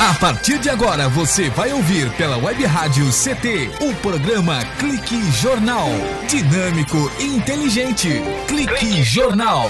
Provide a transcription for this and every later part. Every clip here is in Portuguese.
A partir de agora você vai ouvir pela Web Rádio CT o programa Clique Jornal. Dinâmico e inteligente. Clique Jornal.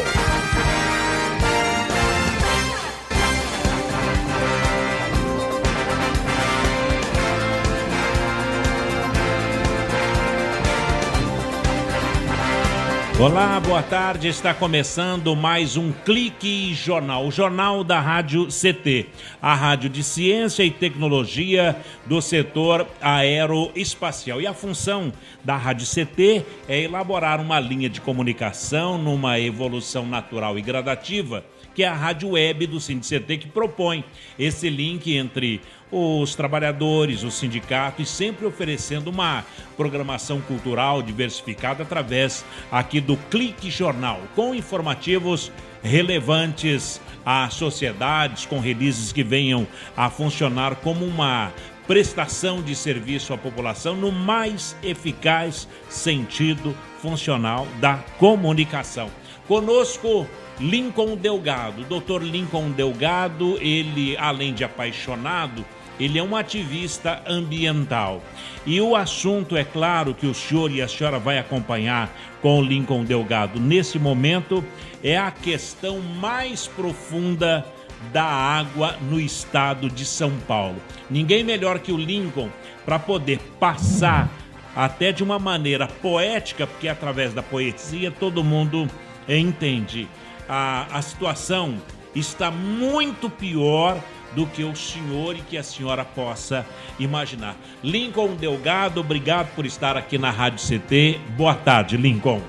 Olá, boa tarde. Está começando mais um Clique Jornal, o jornal da Rádio CT, a rádio de ciência e tecnologia do setor aeroespacial. E a função da Rádio CT é elaborar uma linha de comunicação numa evolução natural e gradativa, que é a rádio web do SINDICT, que propõe esse link entre os trabalhadores, o sindicato, e sempre oferecendo uma programação cultural diversificada através aqui do Clique Jornal, com informativos relevantes às sociedades, com releases que venham a funcionar como uma prestação de serviço à população no mais eficaz sentido funcional da comunicação. Conosco, Lincoln Delgado. Dr. Lincoln Delgado, ele, além de apaixonado, ele é um ativista ambiental. E o assunto, é claro, que o senhor e a senhora vai acompanhar com o Lincoln Delgado nesse momento, é a questão mais profunda da água no estado de São Paulo. Ninguém melhor que o Lincoln para poder passar até de uma maneira poética, porque através da poesia todo mundo entende. A situação está muito pior do que o senhor e que a senhora possa imaginar. Lincoln Delgado, obrigado por estar aqui na Rádio CT. Boa tarde, Lincoln.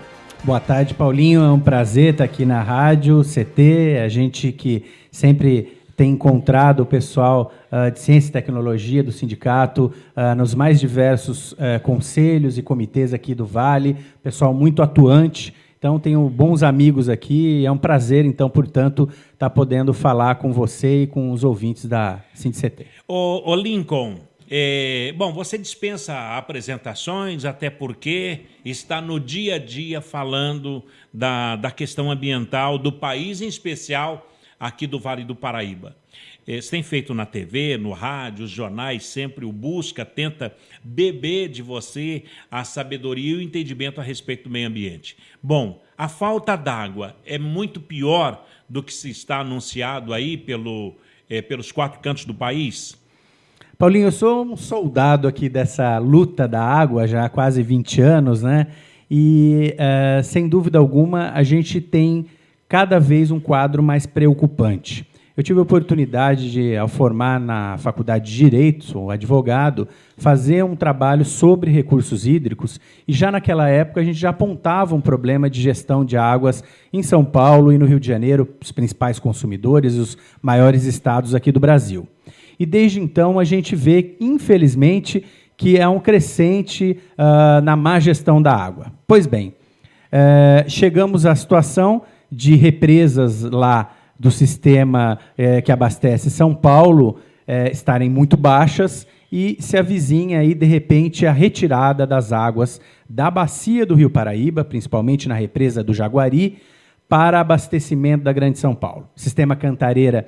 Boa tarde, Paulinho. É um prazer estar aqui na Rádio CT. A gente que sempre tem encontrado o pessoal de ciência e tecnologia do sindicato nos mais diversos conselhos e comitês aqui do Vale. Pessoal muito atuante. Então, tenho bons amigos aqui, é um prazer, então, portanto, estar podendo falar com você e com os ouvintes da SINDICT. Ô Lincoln, bom, você dispensa apresentações, até porque está no dia a dia falando da questão ambiental do país, em especial aqui do Vale do Paraíba. Você tem feito na TV, no rádio, os jornais, sempre o busca, tenta beber de você a sabedoria e o entendimento a respeito do meio ambiente. Bom, a falta d'água é muito pior do que se está anunciado aí pelos quatro cantos do país? Paulinho, eu sou um soldado aqui dessa luta da água já há quase 20 anos, né? E, sem dúvida alguma, a gente tem cada vez um quadro mais preocupante. Eu tive a oportunidade de, ao formar na Faculdade de Direito, sou advogado, fazer um trabalho sobre recursos hídricos, e já naquela época a gente já apontava um problema de gestão de águas em São Paulo e no Rio de Janeiro, os principais consumidores, os maiores estados aqui do Brasil. E desde então a gente vê, infelizmente, que é um crescente na má gestão da água. Pois bem, chegamos à situação de represas lá do sistema que abastece São Paulo estarem muito baixas e se avizinha aí, de repente, a retirada das águas da bacia do Rio Paraíba, principalmente na represa do Jaguari, para abastecimento da Grande São Paulo. O sistema Cantareira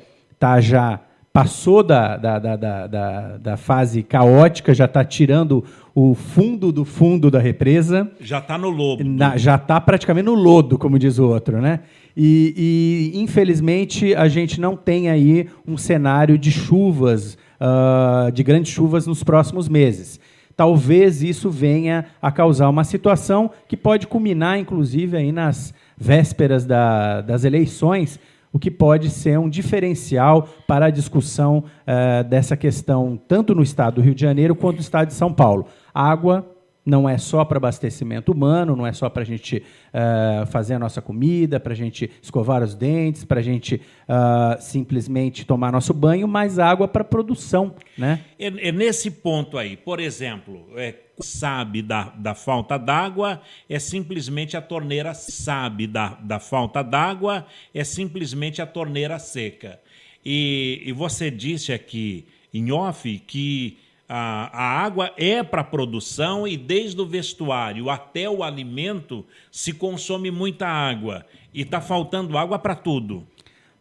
já passou da fase caótica, já está tirando o fundo do fundo da represa. Já está no lodo. Já está praticamente no lodo, como diz o outro, né? E, infelizmente, a gente não tem aí um cenário de chuvas, de grandes chuvas nos próximos meses. Talvez isso venha a causar uma situação que pode culminar, inclusive, aí nas vésperas das eleições, o que pode ser um diferencial para a discussão dessa questão, tanto no estado do Rio de Janeiro quanto no estado de São Paulo. Água não é só para abastecimento humano, não é só para a gente fazer a nossa comida, para a gente escovar os dentes, para a gente simplesmente tomar nosso banho, mas água para produção, né? Nesse ponto aí, por exemplo, sabe da falta d'água, é simplesmente a torneira sabe da falta d'água, é simplesmente a torneira seca. E você disse aqui em off que a água é para produção e desde o vestuário até o alimento se consome muita água e está faltando água para tudo.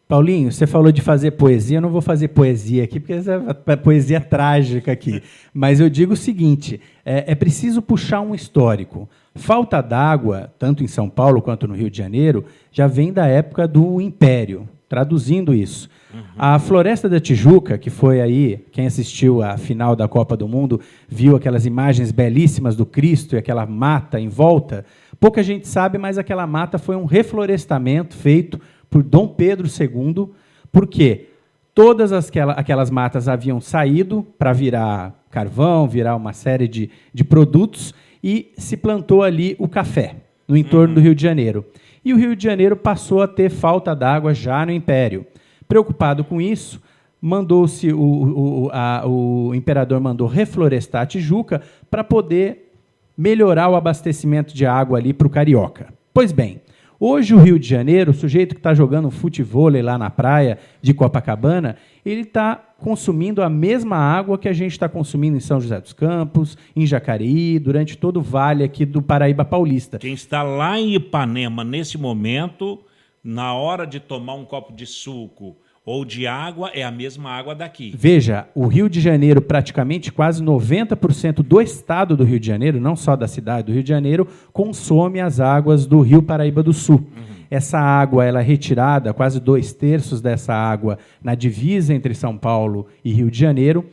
Paulinho, você falou de fazer poesia, eu não vou fazer poesia aqui, porque essa é poesia trágica aqui. Mas eu digo o seguinte, é preciso puxar um histórico. Falta d'água, tanto em São Paulo quanto no Rio de Janeiro, já vem da época do Império, traduzindo isso. A Floresta da Tijuca, que foi aí, quem assistiu à final da Copa do Mundo, viu aquelas imagens belíssimas do Cristo e aquela mata em volta. Pouca gente sabe, mas aquela mata foi um reflorestamento feito por Dom Pedro II, porque todas aquelas matas haviam saído para virar carvão, virar uma série de produtos, e se plantou ali o café, no entorno do Rio de Janeiro. E o Rio de Janeiro passou a ter falta d'água já no Império. Preocupado com isso, o imperador mandou reflorestar a Tijuca para poder melhorar o abastecimento de água ali para o carioca. Pois bem, hoje o Rio de Janeiro, o sujeito que está jogando futevôlei lá na praia de Copacabana, ele está consumindo a mesma água que a gente está consumindo em São José dos Campos, em Jacareí, durante todo o vale aqui do Paraíba Paulista. Quem está lá em Ipanema, nesse momento, na hora de tomar um copo de suco ou de água, é a mesma água daqui. Veja, o Rio de Janeiro, praticamente quase 90% do estado do Rio de Janeiro, não só da cidade do Rio de Janeiro, consome as águas do Rio Paraíba do Sul. Essa água ela é retirada, quase 2/3 dessa água, na divisa entre São Paulo e Rio de Janeiro,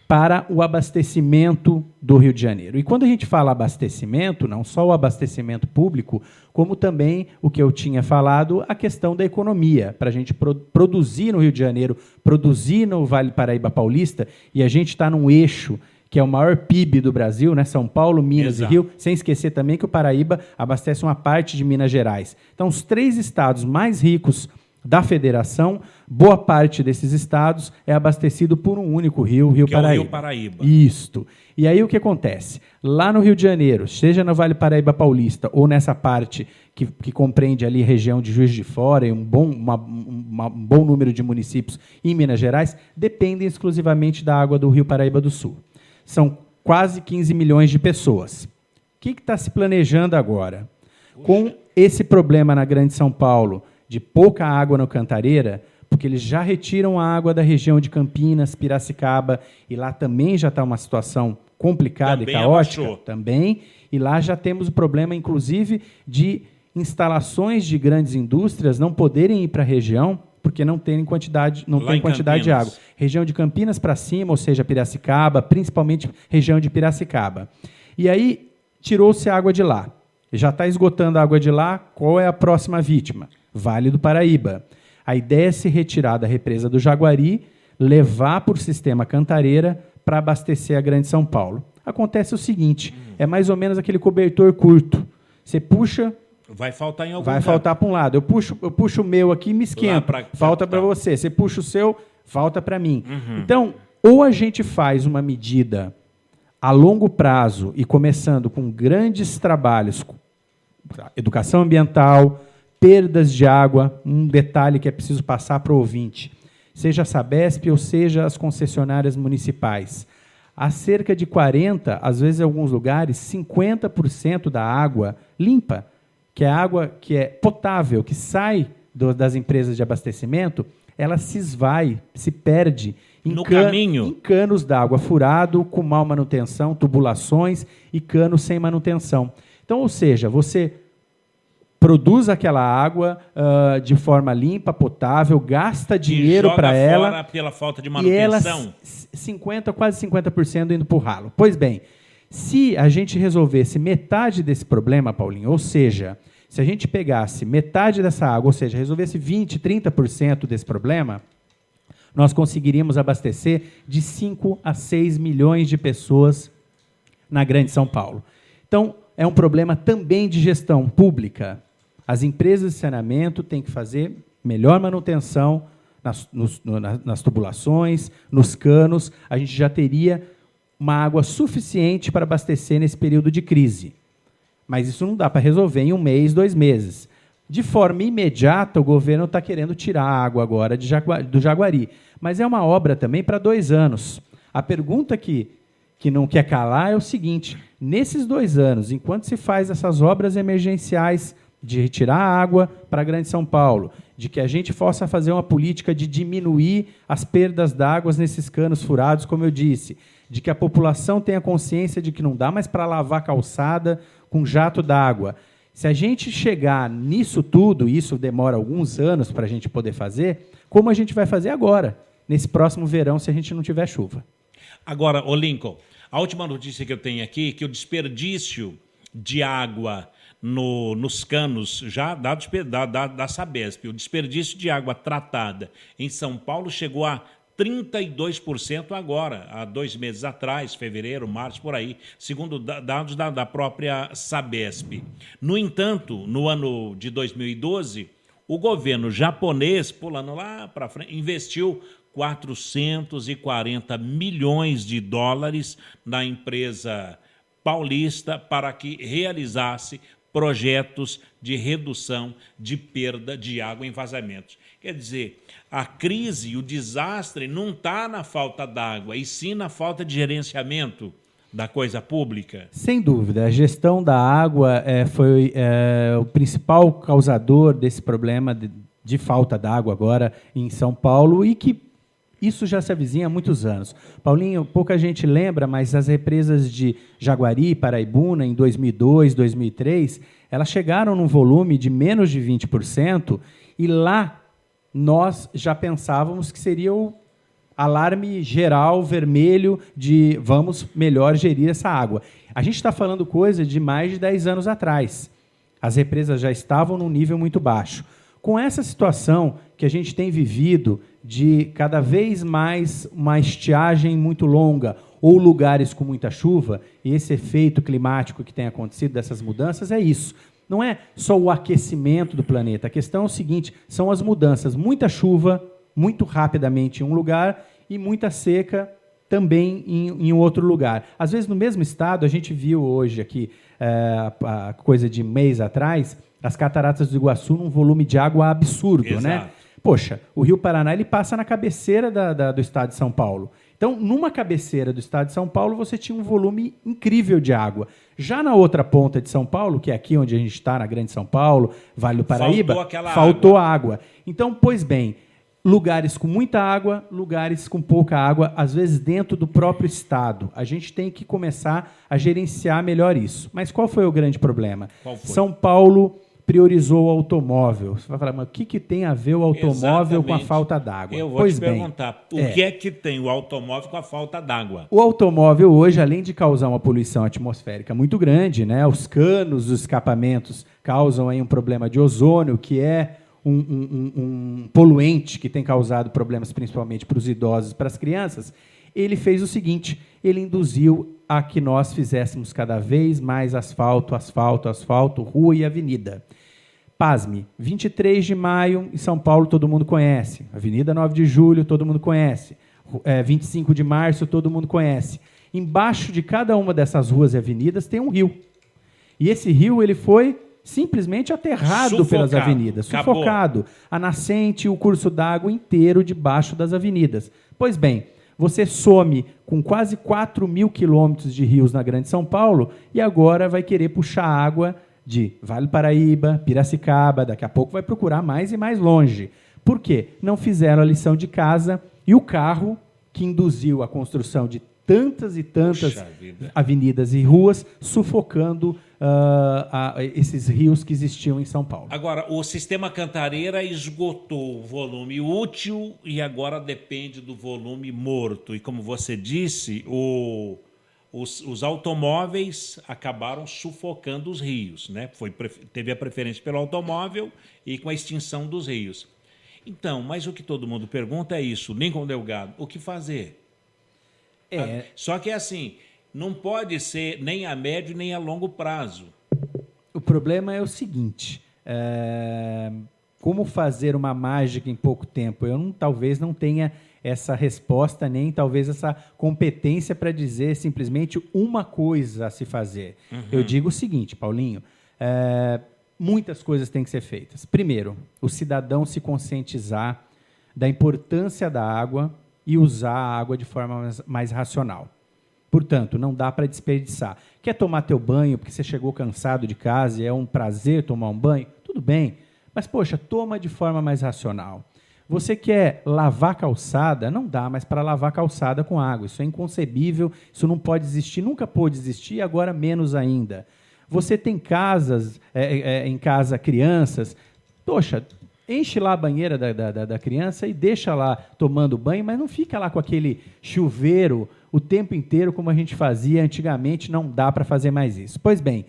para o abastecimento do Rio de Janeiro. E quando a gente fala abastecimento, não só o abastecimento público, como também o que eu tinha falado, a questão da economia, para a gente produzir no Rio de Janeiro, produzir no Vale Paraíba Paulista, e a gente está num eixo que é o maior PIB do Brasil, né? São Paulo, Minas e Rio, sem esquecer também que o Paraíba abastece uma parte de Minas Gerais. Então, os 3 estados mais ricos da federação, boa parte desses estados é abastecido por um único rio, Rio Paraíba. É o Rio Paraíba. Isto. E aí o que acontece? Lá no Rio de Janeiro, seja no Vale Paraíba Paulista ou nessa parte que compreende ali região de Juiz de Fora e um bom número de municípios em Minas Gerais, dependem exclusivamente da água do Rio Paraíba do Sul. São quase 15 milhões de pessoas. O que está se planejando agora? Puxa. Com esse problema na Grande São Paulo, de pouca água no Cantareira, porque eles já retiram a água da região de Campinas, Piracicaba, e lá também já está uma situação complicada também e caótica. Abaixou. Também, e lá já temos o problema, inclusive, de instalações de grandes indústrias não poderem ir para a região, porque não tem quantidade de água. Região de Campinas para cima, ou seja, Piracicaba, principalmente região de Piracicaba. E aí, tirou-se a água de lá. Já está esgotando a água de lá, qual é a próxima vítima? Vale do Paraíba. A ideia é se retirar da represa do Jaguari, levar para o sistema Cantareira para abastecer a Grande São Paulo. Acontece o seguinte, é mais ou menos aquele cobertor curto. Você puxa... Vai faltar em algum Vai faltar para um lado. Eu puxo o meu aqui e me esquento. Falta para você. Você puxa o seu, falta para mim. Então, ou a gente faz uma medida a longo prazo e começando com grandes trabalhos, educação ambiental, perdas de água, um detalhe que é preciso passar para o ouvinte, seja a Sabesp ou seja as concessionárias municipais. Há cerca de 40%, às vezes em alguns lugares, 50% da água limpa, que é água que é potável, que sai das empresas de abastecimento, ela se esvai, se perde em canos d'água furado, com mal manutenção, tubulações e canos sem manutenção. Então, ou seja, você produz aquela água de forma limpa, potável, gasta dinheiro para ela. Fora pela falta de manutenção. E ela, quase 50% indo para o ralo. Pois bem, se a gente resolvesse metade desse problema, Paulinho, ou seja, se a gente pegasse metade dessa água, ou seja, resolvesse 20%, 30% desse problema, nós conseguiríamos abastecer de 5 a 6 milhões de pessoas na Grande São Paulo. Então, é um problema também de gestão pública. As empresas de saneamento têm que fazer melhor manutenção nas tubulações, nos canos. A gente já teria uma água suficiente para abastecer nesse período de crise. Mas isso não dá para resolver em 1 mês, 2 meses. De forma imediata, o governo está querendo tirar a água agora do Jaguari. Mas é uma obra também para 2 anos. A pergunta que não quer calar é o seguinte, nesses 2 anos, enquanto se faz essas obras emergenciais de retirar a água para a Grande São Paulo, de que a gente possa fazer uma política de diminuir as perdas d'água nesses canos furados, como eu disse, de que a população tenha consciência de que não dá mais para lavar calçada com jato d'água. Se a gente chegar nisso tudo, isso demora alguns anos para a gente poder fazer, como a gente vai fazer agora, nesse próximo verão, se a gente não tiver chuva? Agora, ô Lincoln, a última notícia que eu tenho aqui é que o desperdício de água nos canos, já da Sabesp, o desperdício de água tratada em São Paulo chegou a 32% agora, há 2 meses atrás, fevereiro, março, por aí, segundo dados da própria Sabesp. No entanto, no ano de 2012, o governo japonês, pulando lá para frente, investiu 440 milhões de dólares na empresa paulista para que realizasse projetos de redução de perda de água em vazamentos. Quer dizer, a crise e o desastre não está na falta d'água, e sim na falta de gerenciamento da coisa pública. Sem dúvida, a gestão da água foi o principal causador desse problema de falta d'água agora em São Paulo, e que isso já se avizinha há muitos anos. Paulinho, pouca gente lembra, mas as represas de Jaguari e Paraibuna, em 2002, 2003, elas chegaram num volume de menos de 20%, e lá nós já pensávamos que seria o alarme geral vermelho de vamos melhor gerir essa água. A gente está falando coisa de mais de 10 anos atrás. As represas já estavam num nível muito baixo. Com essa situação que a gente tem vivido de cada vez mais uma estiagem muito longa ou lugares com muita chuva, e esse efeito climático que tem acontecido dessas mudanças é isso. Não é só o aquecimento do planeta. A questão é o seguinte, são as mudanças. Muita chuva, muito rapidamente em um lugar, e muita seca também em outro lugar. Às vezes, no mesmo estado, a gente viu hoje aqui, a coisa de mês atrás, as cataratas do Iguaçu num volume de água absurdo. Exato. Né? Poxa, o Rio Paraná ele passa na cabeceira do estado de São Paulo. Então, numa cabeceira do estado de São Paulo, você tinha um volume incrível de água. Já na outra ponta de São Paulo, que é aqui onde a gente está, na Grande São Paulo, Vale do Paraíba, faltou água. Então, pois bem, lugares com muita água, lugares com pouca água, às vezes dentro do próprio estado. A gente tem que começar a gerenciar melhor isso. Mas qual foi o grande problema? São Paulo priorizou o automóvel. Você vai falar, mas o que tem a ver o automóvel com a falta d'água? Eu vou te perguntar, o que é que tem o automóvel com a falta d'água? O automóvel hoje, além de causar uma poluição atmosférica muito grande, né, os canos, os escapamentos causam aí um problema de ozônio, que é um poluente que tem causado problemas principalmente para os idosos e para as crianças. Ele fez o seguinte, ele induziu a que nós fizéssemos cada vez mais asfalto, asfalto, asfalto, rua e avenida. Pasme, 23 de maio em São Paulo todo mundo conhece, Avenida 9 de Julho todo mundo conhece, 25 de março todo mundo conhece. Embaixo de cada uma dessas ruas e avenidas tem um rio. E esse rio ele foi simplesmente aterrado pelas avenidas, sufocado. A nascente e o curso d'água inteiro debaixo das avenidas. Pois bem, você some com quase 4 mil quilômetros de rios na Grande São Paulo e agora vai querer puxar água de Vale do Paraíba, Piracicaba, daqui a pouco vai procurar mais e mais longe. Por quê? Não fizeram a lição de casa e o carro que induziu a construção de tantas e tantas avenidas e ruas, sufocando esses rios que existiam em São Paulo. Agora, o sistema Cantareira esgotou o volume útil e agora depende do volume morto. E como você disse, os automóveis acabaram sufocando os rios, né? Teve a preferência pelo automóvel e com a extinção dos rios. Então, mas o que todo mundo pergunta é isso, Lincoln Delgado, o que fazer? Só que é assim, não pode ser nem a médio nem a longo prazo. O problema é o seguinte, como fazer uma mágica em pouco tempo? Eu talvez não tenha essa resposta, nem talvez essa competência para dizer simplesmente uma coisa a se fazer. Uhum. Eu digo o seguinte, Paulinho, muitas coisas têm que ser feitas. Primeiro, o cidadão se conscientizar da importância da água e usar a água de forma mais racional. Portanto, não dá para desperdiçar. Quer tomar teu banho porque você chegou cansado de casa e é um prazer tomar um banho? Tudo bem, mas, poxa, toma de forma mais racional. Você quer lavar calçada? Não dá mais para lavar calçada com água. Isso é inconcebível, isso não pode existir, nunca pôde existir, agora menos ainda. Você tem em casa crianças, poxa, enche lá a banheira da criança e deixa lá tomando banho, mas não fica lá com aquele chuveiro o tempo inteiro como a gente fazia antigamente, não dá para fazer mais isso. Pois bem,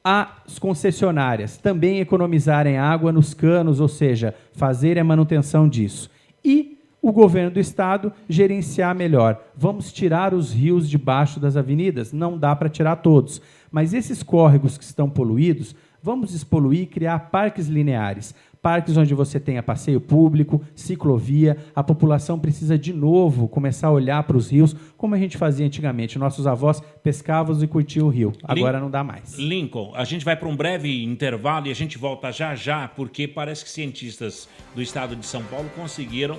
as concessionárias também economizarem água nos canos, ou seja, fazerem a manutenção disso. E o governo do estado gerenciar melhor. Vamos tirar os rios debaixo das avenidas? Não dá para tirar todos. Mas esses córregos que estão poluídos, vamos despoluir e criar parques lineares. Parques onde você tenha passeio público, ciclovia. A população precisa, de novo, começar a olhar para os rios, como a gente fazia antigamente. Nossos avós pescavam e curtiam o rio. Agora não dá mais. Lincoln, a gente vai para um breve intervalo e a gente volta já, porque parece que cientistas do estado de São Paulo conseguiram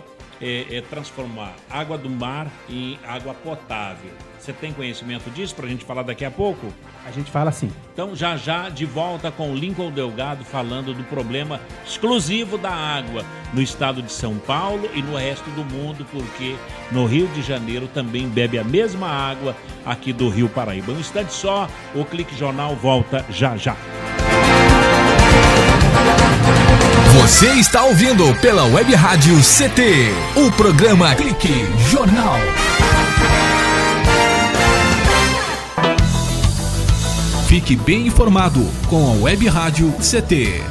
transformar água do mar em água potável. Você tem conhecimento disso para a gente falar daqui a pouco? A gente fala sim. Então, já de volta com o Lincoln Delgado falando do problema exclusivo da água no estado de São Paulo e no resto do mundo, porque no Rio de Janeiro também bebe a mesma água aqui do Rio Paraíba. Um instante só, o Clique Jornal volta já. Você está ouvindo pela Web Rádio CT, o programa Clique Jornal. Fique bem informado com a Web Rádio CT.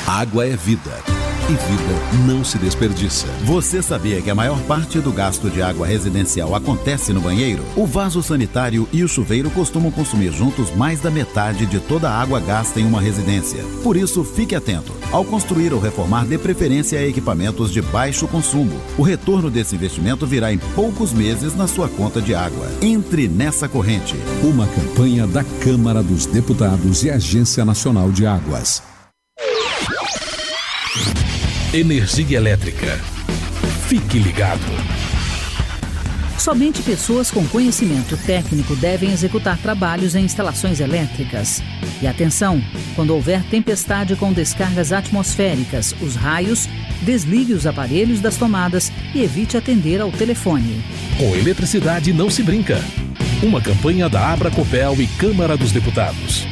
Água é vida. E vida não se desperdiça. Você sabia que a maior parte do gasto de água residencial acontece no banheiro? O vaso sanitário e o chuveiro costumam consumir juntos mais da metade de toda a água gasta em uma residência. Por isso, fique atento. Ao construir ou reformar, dê preferência a equipamentos de baixo consumo. O retorno desse investimento virá em poucos meses na sua conta de água. Entre nessa corrente. Uma campanha da Câmara dos Deputados e Agência Nacional de Águas. Energia elétrica. Fique ligado. Somente pessoas com conhecimento técnico devem executar trabalhos em instalações elétricas. E atenção, quando houver tempestade com descargas atmosféricas, os raios, desligue os aparelhos das tomadas e evite atender ao telefone. Com eletricidade não se brinca. Uma campanha da Abracopel e Câmara dos Deputados.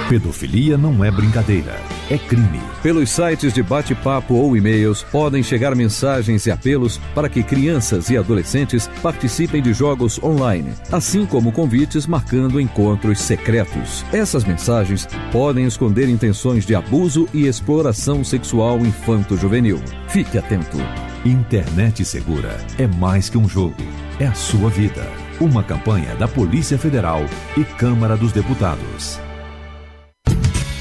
Pedofilia não é brincadeira, é crime. Pelos sites de bate-papo ou e-mails podem chegar mensagens e apelos para que crianças e adolescentes participem de jogos online, assim como convites marcando encontros secretos. Essas mensagens podem esconder intenções de abuso e exploração sexual infanto-juvenil. Fique atento. Internet segura é mais que um jogo, é a sua vida. Uma campanha da Polícia Federal e Câmara dos Deputados.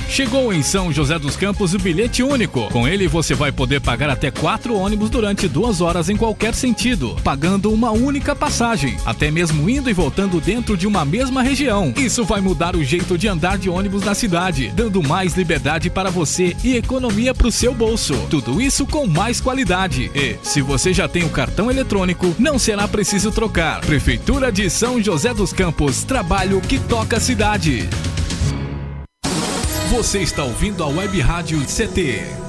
Chegou em São José dos Campos o bilhete único. Com ele você vai poder pagar até 4 ônibus durante 2 horas em qualquer sentido, pagando uma única passagem, até mesmo indo e voltando dentro de uma mesma região. Isso vai mudar o jeito de andar de ônibus na cidade, dando mais liberdade para você e economia para o seu bolso. Tudo isso com mais qualidade. E, se você já tem o cartão eletrônico, não será preciso trocar. Prefeitura de São José dos Campos, trabalho que toca a cidade. Você está ouvindo a Web Rádio CT.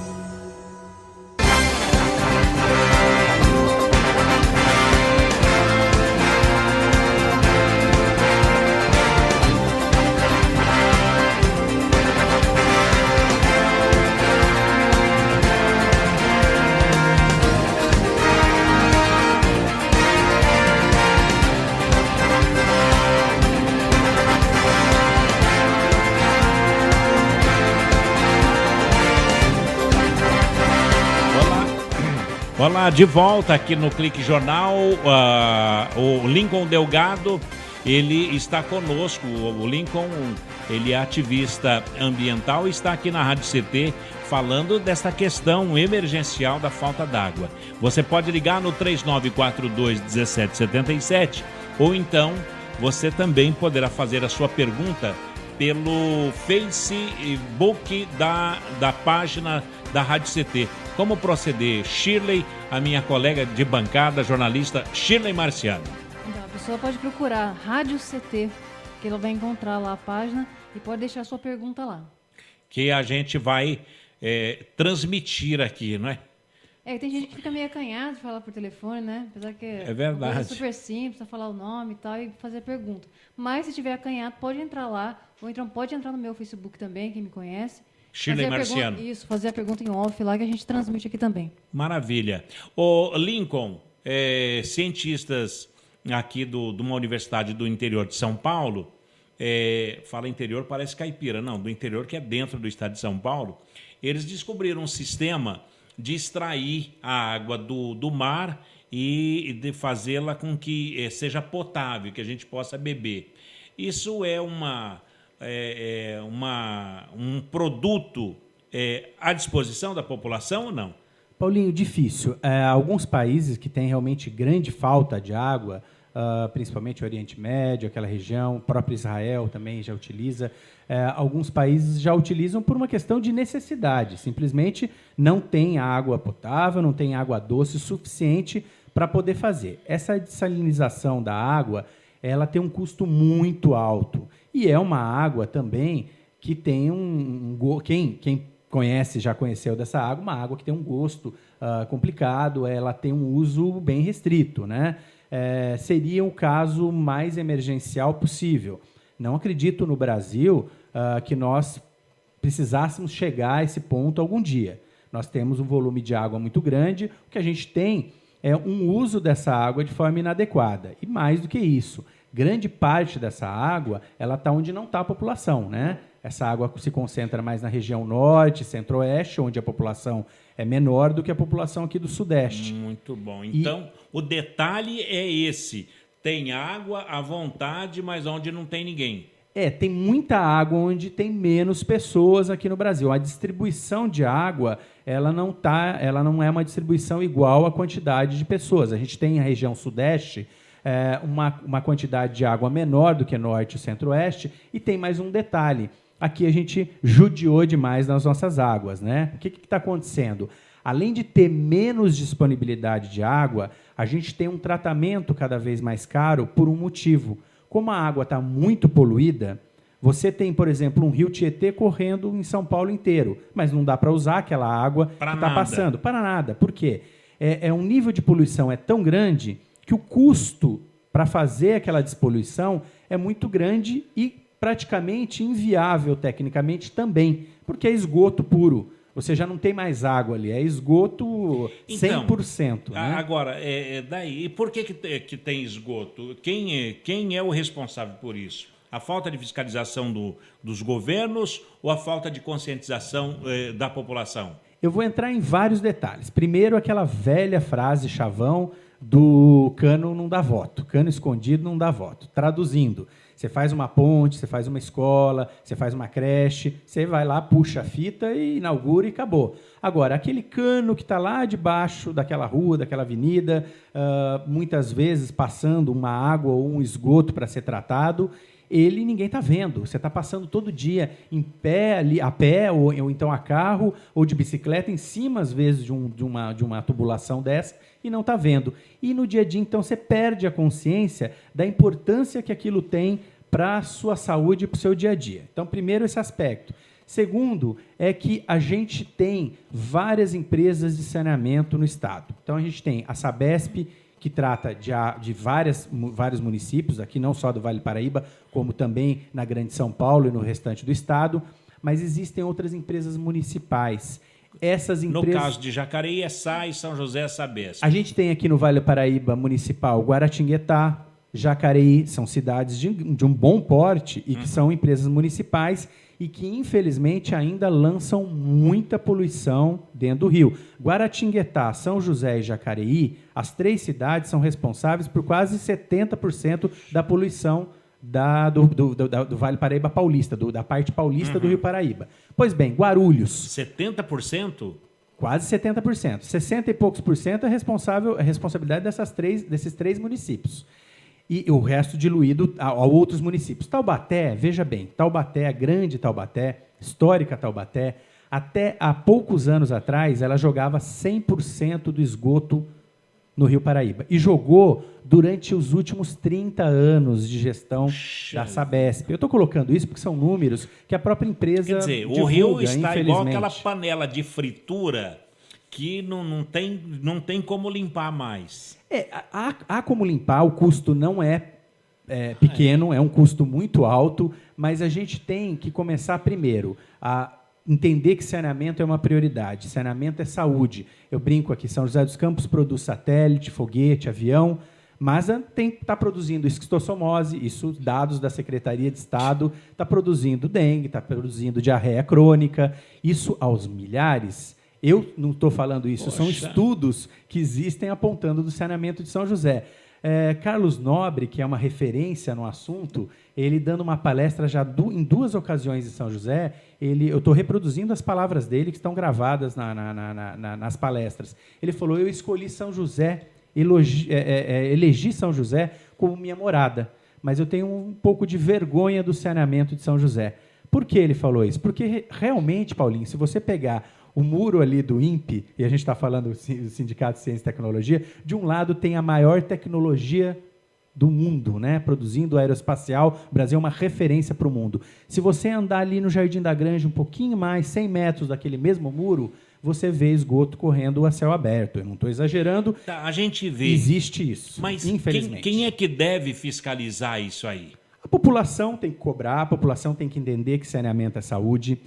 Olá, de volta aqui no Clique Jornal, o Lincoln Delgado, ele está conosco. O Lincoln, ele é ativista ambiental e está aqui na Rádio CT falando dessa questão emergencial da falta d'água. Você pode ligar no 3942-1777 ou então você também poderá fazer a sua pergunta pelo Facebook da página da Rádio CT. Como proceder? Shirley, a minha colega de bancada, jornalista Shirley Marciano. Então, a pessoa pode procurar Rádio CT, que ela vai encontrar lá a página e pode deixar sua pergunta lá. Que a gente vai transmitir aqui, não é? Tem gente que fica meio acanhado de falar por telefone, né? Apesar que é verdade. É super simples, precisa falar o nome e tal e fazer a pergunta. Mas se tiver acanhado, pode entrar lá, ou então pode entrar no meu Facebook também, quem me conhece. Shirley Marciano. Isso, fazer a pergunta em off lá que a gente transmite aqui também. Maravilha. O Lincoln, cientistas aqui de uma universidade do interior de São Paulo, fala interior, parece caipira, não, do interior que é dentro do estado de São Paulo, eles descobriram um sistema de extrair a água do mar e de fazê-la com que seja potável, que a gente possa beber. Isso é um produto à disposição da população ou não? Paulinho, difícil. Alguns países que têm realmente grande falta de água, principalmente o Oriente Médio, aquela região, o próprio Israel também já utiliza. Alguns países já utilizam por uma questão de necessidade. Simplesmente não tem água potável, não tem água doce suficiente para poder fazer. Essa dessalinização da água, ela tem um custo muito alto. E é uma água também que tem quem conhece, já conheceu dessa água, uma água que tem um gosto complicado, ela tem um uso bem restrito, né? Seria o caso mais emergencial possível. Não acredito no Brasil que nós precisássemos chegar a esse ponto algum dia. Nós temos um volume de água muito grande, o que a gente tem é um uso dessa água de forma inadequada. E mais do que isso, grande parte dessa água ela está onde não está a população, né? Essa água se concentra mais na região norte, centro-oeste, onde a população é menor do que a população aqui do sudeste. Muito bom. Então, o detalhe é esse. Tem água à vontade, mas onde não tem ninguém. Tem muita água onde tem menos pessoas aqui no Brasil. A distribuição de água, ela não é uma distribuição igual à quantidade de pessoas. A gente tem a região sudeste, uma quantidade de água menor do que norte e centro-oeste, e tem mais um detalhe. Aqui a gente judiou demais nas nossas águas, né? O que está acontecendo? Além de ter menos disponibilidade de água, a gente tem um tratamento cada vez mais caro por um motivo. Como a água está muito poluída, você tem, por exemplo, um rio Tietê correndo em São Paulo inteiro, mas não dá para usar aquela água que está passando. Para nada. Por quê? Um nível de poluição é tão grande que o custo para fazer aquela despoluição é muito grande e praticamente inviável tecnicamente também, porque é esgoto puro. Você já não tem mais água ali, é esgoto 100%. Então, né? Agora, daí, e por que tem esgoto? Quem é o responsável por isso? A falta de fiscalização dos governos ou a falta de conscientização da população? Eu vou entrar em vários detalhes. Primeiro, aquela velha frase chavão do cano não dá voto, cano escondido não dá voto. Traduzindo, você faz uma ponte, você faz uma escola, você faz uma creche, você vai lá, puxa a fita e inaugura e acabou. Agora, aquele cano que está lá debaixo daquela rua, daquela avenida, muitas vezes passando uma água ou um esgoto para ser tratado, ninguém está vendo. Você está passando todo dia em pé, ali, a pé, ou então a carro, ou de bicicleta, em cima, às vezes, de uma tubulação dessa, e não está vendo. E no dia a dia, então, você perde a consciência da importância que aquilo tem para a sua saúde e para o seu dia a dia. Então, primeiro, esse aspecto. Segundo, é que a gente tem várias empresas de saneamento no estado. Então, a gente tem a Sabesp, que trata de vários municípios, aqui não só do Vale do Paraíba, como também na Grande São Paulo e no restante do estado, mas existem outras empresas municipais. Essas empresas... No caso de Jacareí, é SAI, São José, Sabesp. A gente tem aqui no Vale do Paraíba Municipal Guaratinguetá, Jacareí, são cidades de um bom porte e que são empresas municipais e que, infelizmente, ainda lançam muita poluição dentro do rio. Guaratinguetá, São José e Jacareí, as três cidades são responsáveis por quase 70% da poluição do Vale Paraíba Paulista, da parte paulista do Rio Paraíba. Pois bem, Guarulhos... 70%? Quase 70%. 60 e poucos por cento é responsabilidade desses três municípios. e o resto diluído a outros municípios. Taubaté, veja bem, Taubaté, a grande Taubaté, histórica Taubaté, até há poucos anos atrás, ela jogava 100% do esgoto no Rio Paraíba. E jogou durante os últimos 30 anos de gestão da Sabesp. Eu estou colocando isso porque são números que a própria empresa Quer dizer, divulga, o rio está igual infelizmente. aquela panela de fritura que não tem como limpar mais. Há como limpar, o custo não é pequeno, é um custo muito alto, mas a gente tem que começar primeiro a entender que saneamento é uma prioridade. Saneamento é saúde. Eu brinco aqui, São José dos Campos produz satélite, foguete, avião, mas está produzindo esquistossomose, isso dados da Secretaria de Estado, está produzindo dengue, está produzindo diarreia crônica, isso aos milhares. Eu não estou falando isso, são estudos que existem apontando do saneamento de São José. Carlos Nobre, que é uma referência no assunto, ele dando uma palestra já em 2 ocasiões em São José, eu estou reproduzindo as palavras dele que estão gravadas nas palestras. Ele falou, eu escolhi São José, elegi São José como minha morada, mas eu tenho um pouco de vergonha do saneamento de São José. Por que ele falou isso? Porque realmente, Paulinho, se você pegar o muro ali do INPE, e a gente está falando do Sindicato de Ciência e Tecnologia, de um lado tem a maior tecnologia do mundo, né? Produzindo aeroespacial, o Brasil é uma referência para o mundo. Se você andar ali no Jardim da Granja, um pouquinho mais, 100 metros daquele mesmo muro, você vê esgoto correndo a céu aberto. Eu não estou exagerando. Tá, a gente vê. Existe isso, mas infelizmente. Quem é que deve fiscalizar isso aí? A população tem que cobrar, a população tem que entender que saneamento é saúde.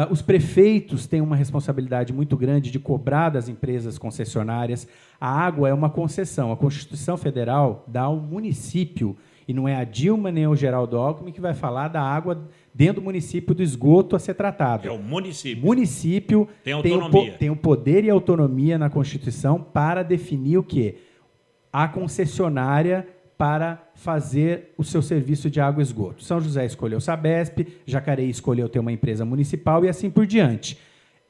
Os prefeitos têm uma responsabilidade muito grande de cobrar das empresas concessionárias. A água é uma concessão. A Constituição Federal dá ao município, e não é a Dilma nem o Geraldo Alckmin que vai falar da água dentro do município, do esgoto a ser tratado. É o município. O município tem autonomia. Tem o poder e autonomia na Constituição para definir o quê? A concessionária para fazer o seu serviço de água e esgoto. São José escolheu Sabesp, Jacareí escolheu ter uma empresa municipal e assim por diante.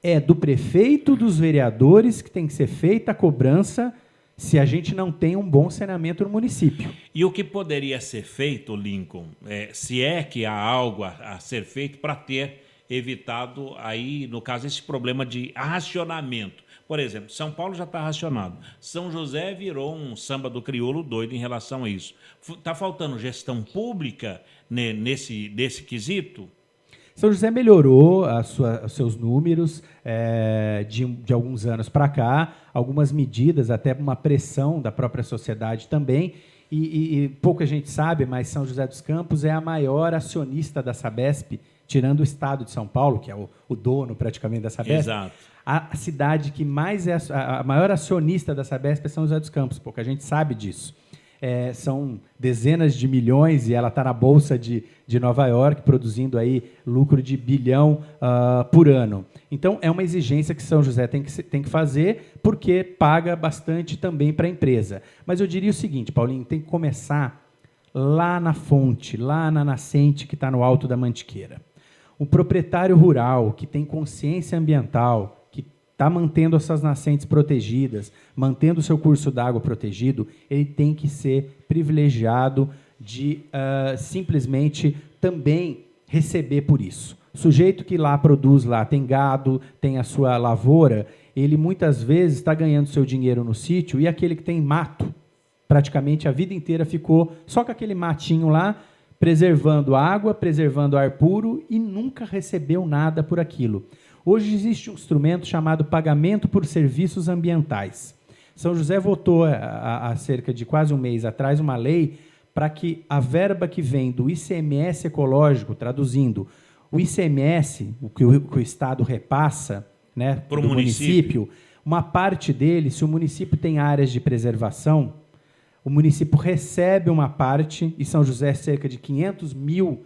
É do prefeito, dos vereadores que tem que ser feita a cobrança se a gente não tem um bom saneamento no município. E o que poderia ser feito, Lincoln, se é que há algo a ser feito para ter evitado, aí, no caso, esse problema de racionamento? Por exemplo, São Paulo já está racionado. São José virou um samba do crioulo doido em relação a isso. Está faltando gestão pública nesse quesito? São José melhorou os seus números de alguns anos para cá, algumas medidas, até uma pressão da própria sociedade também, e pouca gente sabe, mas São José dos Campos é a maior acionista da Sabesp, tirando o estado de São Paulo, que é o dono praticamente da Sabesp. Exato. A cidade que mais a maior acionista da Sabesp é São José dos Campos, pouca gente sabe disso. São dezenas de milhões e ela está na Bolsa de Nova York, produzindo aí lucro de $1 bilhão por ano. Então, é uma exigência que São José tem que fazer, porque paga bastante também para a empresa. Mas eu diria o seguinte, Paulinho, tem que começar lá na fonte, lá na nascente que está no alto da Mantiqueira. O proprietário rural que tem consciência ambiental, está mantendo essas nascentes protegidas, mantendo o seu curso d'água protegido, ele tem que ser privilegiado de simplesmente também receber por isso. O sujeito que lá produz, lá tem gado, tem a sua lavoura, ele muitas vezes está ganhando seu dinheiro no sítio, e aquele que tem mato, praticamente a vida inteira ficou só com aquele matinho lá, preservando água, preservando ar puro, e nunca recebeu nada por aquilo. Hoje existe um instrumento chamado pagamento por serviços ambientais. São José votou há cerca de quase um mês atrás uma lei para que a verba que vem do ICMS ecológico, traduzindo, o ICMS, o que o Estado repassa, né, para o município, uma parte dele, se o município tem áreas de preservação, o município recebe uma parte, e São José cerca de R$500 mil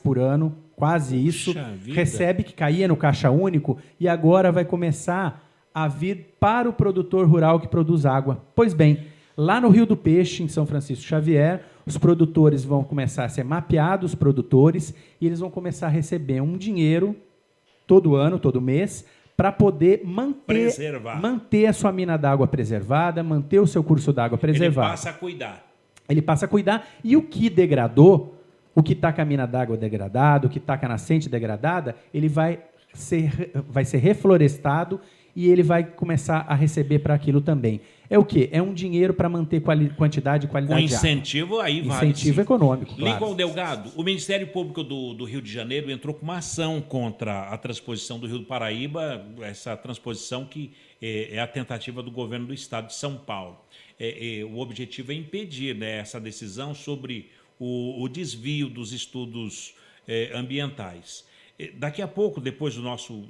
por ano, quase isso, recebe, que caía no Caixa Único, e agora vai começar a vir para o produtor rural que produz água. Pois bem, lá no Rio do Peixe, em São Francisco Xavier, os produtores vão começar a ser mapeados, os produtores, e eles vão começar a receber um dinheiro todo ano, todo mês, para poder manter a sua mina d'água preservada, manter o seu curso d'água preservado. Ele passa a cuidar. ele passa a cuidar, e o que degradou, o que está com a mina d'água degradada, o que está com a nascente degradada, ele vai ser reflorestado e ele vai começar a receber para aquilo também. É o quê? É um dinheiro para manter quantidade e qualidade de água. Incentivo aí vale. Incentivo econômico, claro. Lincoln Delgado, o Ministério Público do Rio de Janeiro entrou com uma ação contra a transposição do Rio do Paraíba, essa transposição que é a tentativa do governo do estado de São Paulo. O objetivo é impedir, né, essa decisão sobre o desvio dos estudos ambientais. Daqui a pouco, depois do nosso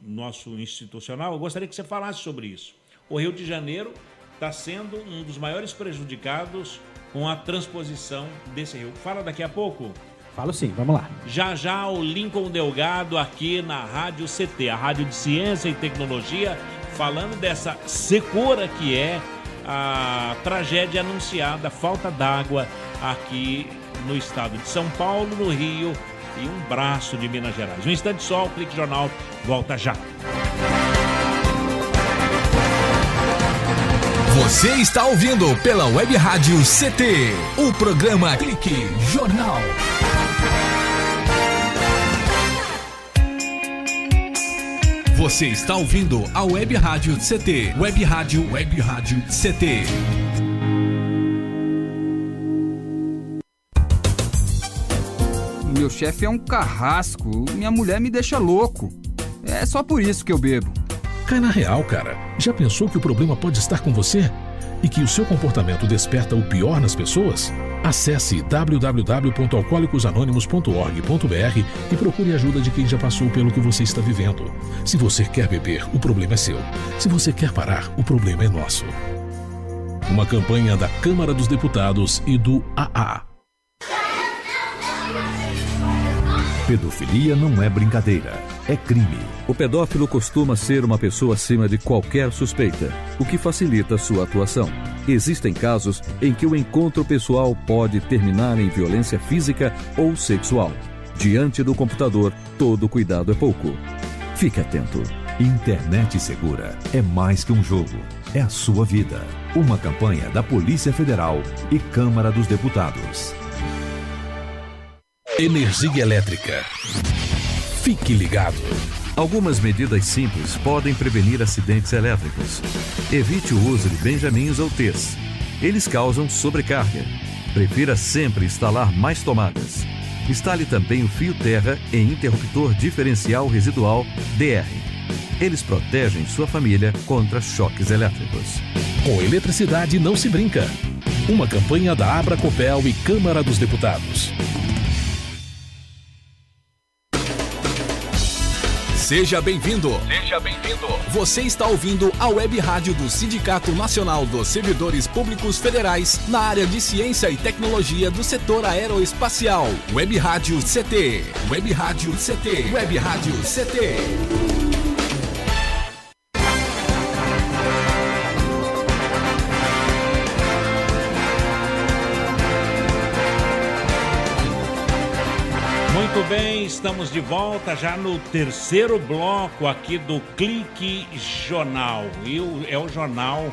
institucional, eu gostaria que você falasse sobre isso. O Rio de Janeiro está sendo um dos maiores prejudicados com a transposição desse rio. Fala daqui a pouco? Falo sim, vamos lá. Já o Lincoln Delgado aqui na Rádio CT, a Rádio de Ciência e Tecnologia, falando dessa secura que é a tragédia anunciada, a falta d'água aqui no estado de São Paulo, no Rio e um braço de Minas Gerais. Um instante só, o Clique Jornal volta já. Você está ouvindo pela Web Rádio CT, o programa Clique Jornal. Você está ouvindo a Web Rádio CT, Web Rádio CT. Meu chefe é um carrasco, minha mulher me deixa louco. É só por isso que eu bebo. Cai na real, cara. Já pensou que o problema pode estar com você? E que o seu comportamento desperta o pior nas pessoas? Acesse www.alcoolicosanonimos.org.br e procure ajuda de quem já passou pelo que você está vivendo. Se você quer beber, o problema é seu. Se você quer parar, o problema é nosso. Uma campanha da Câmara dos Deputados e do AA. Pedofilia não é brincadeira, é crime. O pedófilo costuma ser uma pessoa acima de qualquer suspeita, o que facilita sua atuação. Existem casos em que o encontro pessoal pode terminar em violência física ou sexual. Diante do computador, todo cuidado é pouco. Fique atento. Internet segura é mais que um jogo, é a sua vida. Uma campanha da Polícia Federal e Câmara dos Deputados. Energia elétrica. Fique ligado. Algumas medidas simples podem prevenir acidentes elétricos. Evite o uso de benjamins ou T's. Eles causam sobrecarga. Prefira sempre instalar mais tomadas. Instale também o fio terra em interruptor diferencial residual DR. Eles protegem sua família contra choques elétricos. Com eletricidade não se brinca. Uma campanha da Abracopel e Câmara dos Deputados. Seja bem-vindo. Seja bem-vindo. Você está ouvindo a Web Rádio do Sindicato Nacional dos Servidores Públicos Federais na área de Ciência e Tecnologia do setor aeroespacial. Web Rádio CT. Web Rádio CT. Web Rádio CT. Muito bem, estamos de volta já no terceiro bloco aqui do Clique Jornal. É o jornal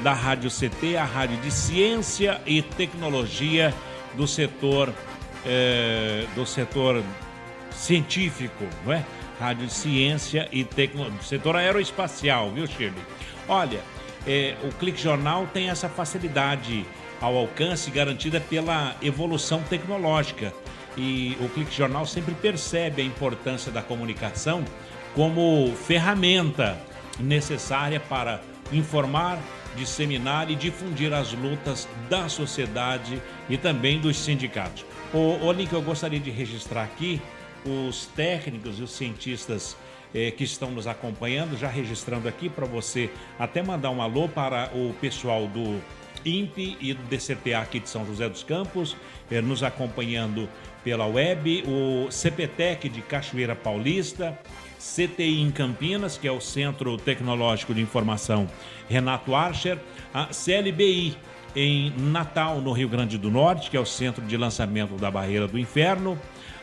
da Rádio CT, a Rádio de Ciência e Tecnologia do setor científico, não é? Rádio de Ciência e Tecnologia, do setor aeroespacial, viu, Shirley? Olha, o Clique Jornal tem essa facilidade ao alcance garantida pela evolução tecnológica. E o Clique Jornal sempre percebe a importância da comunicação como ferramenta necessária para informar, disseminar e difundir as lutas da sociedade e também dos sindicatos. Lincoln, eu gostaria de registrar aqui os técnicos e os cientistas que estão nos acompanhando, já registrando aqui para você até mandar um alô para o pessoal do INPE e do DCTA aqui de São José dos Campos, nos acompanhando pela web, o CPTEC de Cachoeira Paulista, CTI em Campinas, que é o Centro Tecnológico de Informação Renato Archer, a CLBI em Natal, no Rio Grande do Norte, que é o Centro de Lançamento da Barreira do Inferno,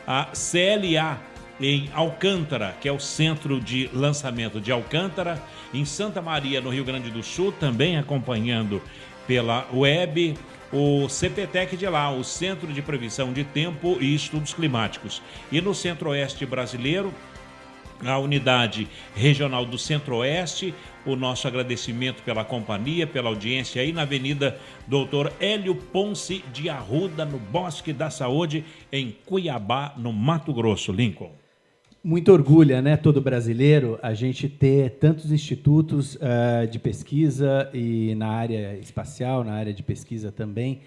a CLA em Alcântara, que é o Centro de Lançamento de Alcântara, em Santa Maria, no Rio Grande do Sul, também acompanhando pela web, o CPTEC de lá, o Centro de Previsão de Tempo e Estudos Climáticos. E no Centro-Oeste brasileiro, a Unidade Regional do Centro-Oeste, o nosso agradecimento pela companhia, pela audiência aí na Avenida Doutor Hélio Ponce de Arruda, no Bosque da Saúde, em Cuiabá, no Mato Grosso. Lincoln. Muito orgulho, né, todo brasileiro, a gente ter tantos institutos de pesquisa e na área espacial, na área de pesquisa também,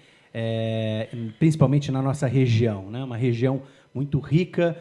principalmente na nossa região, né, uma região muito rica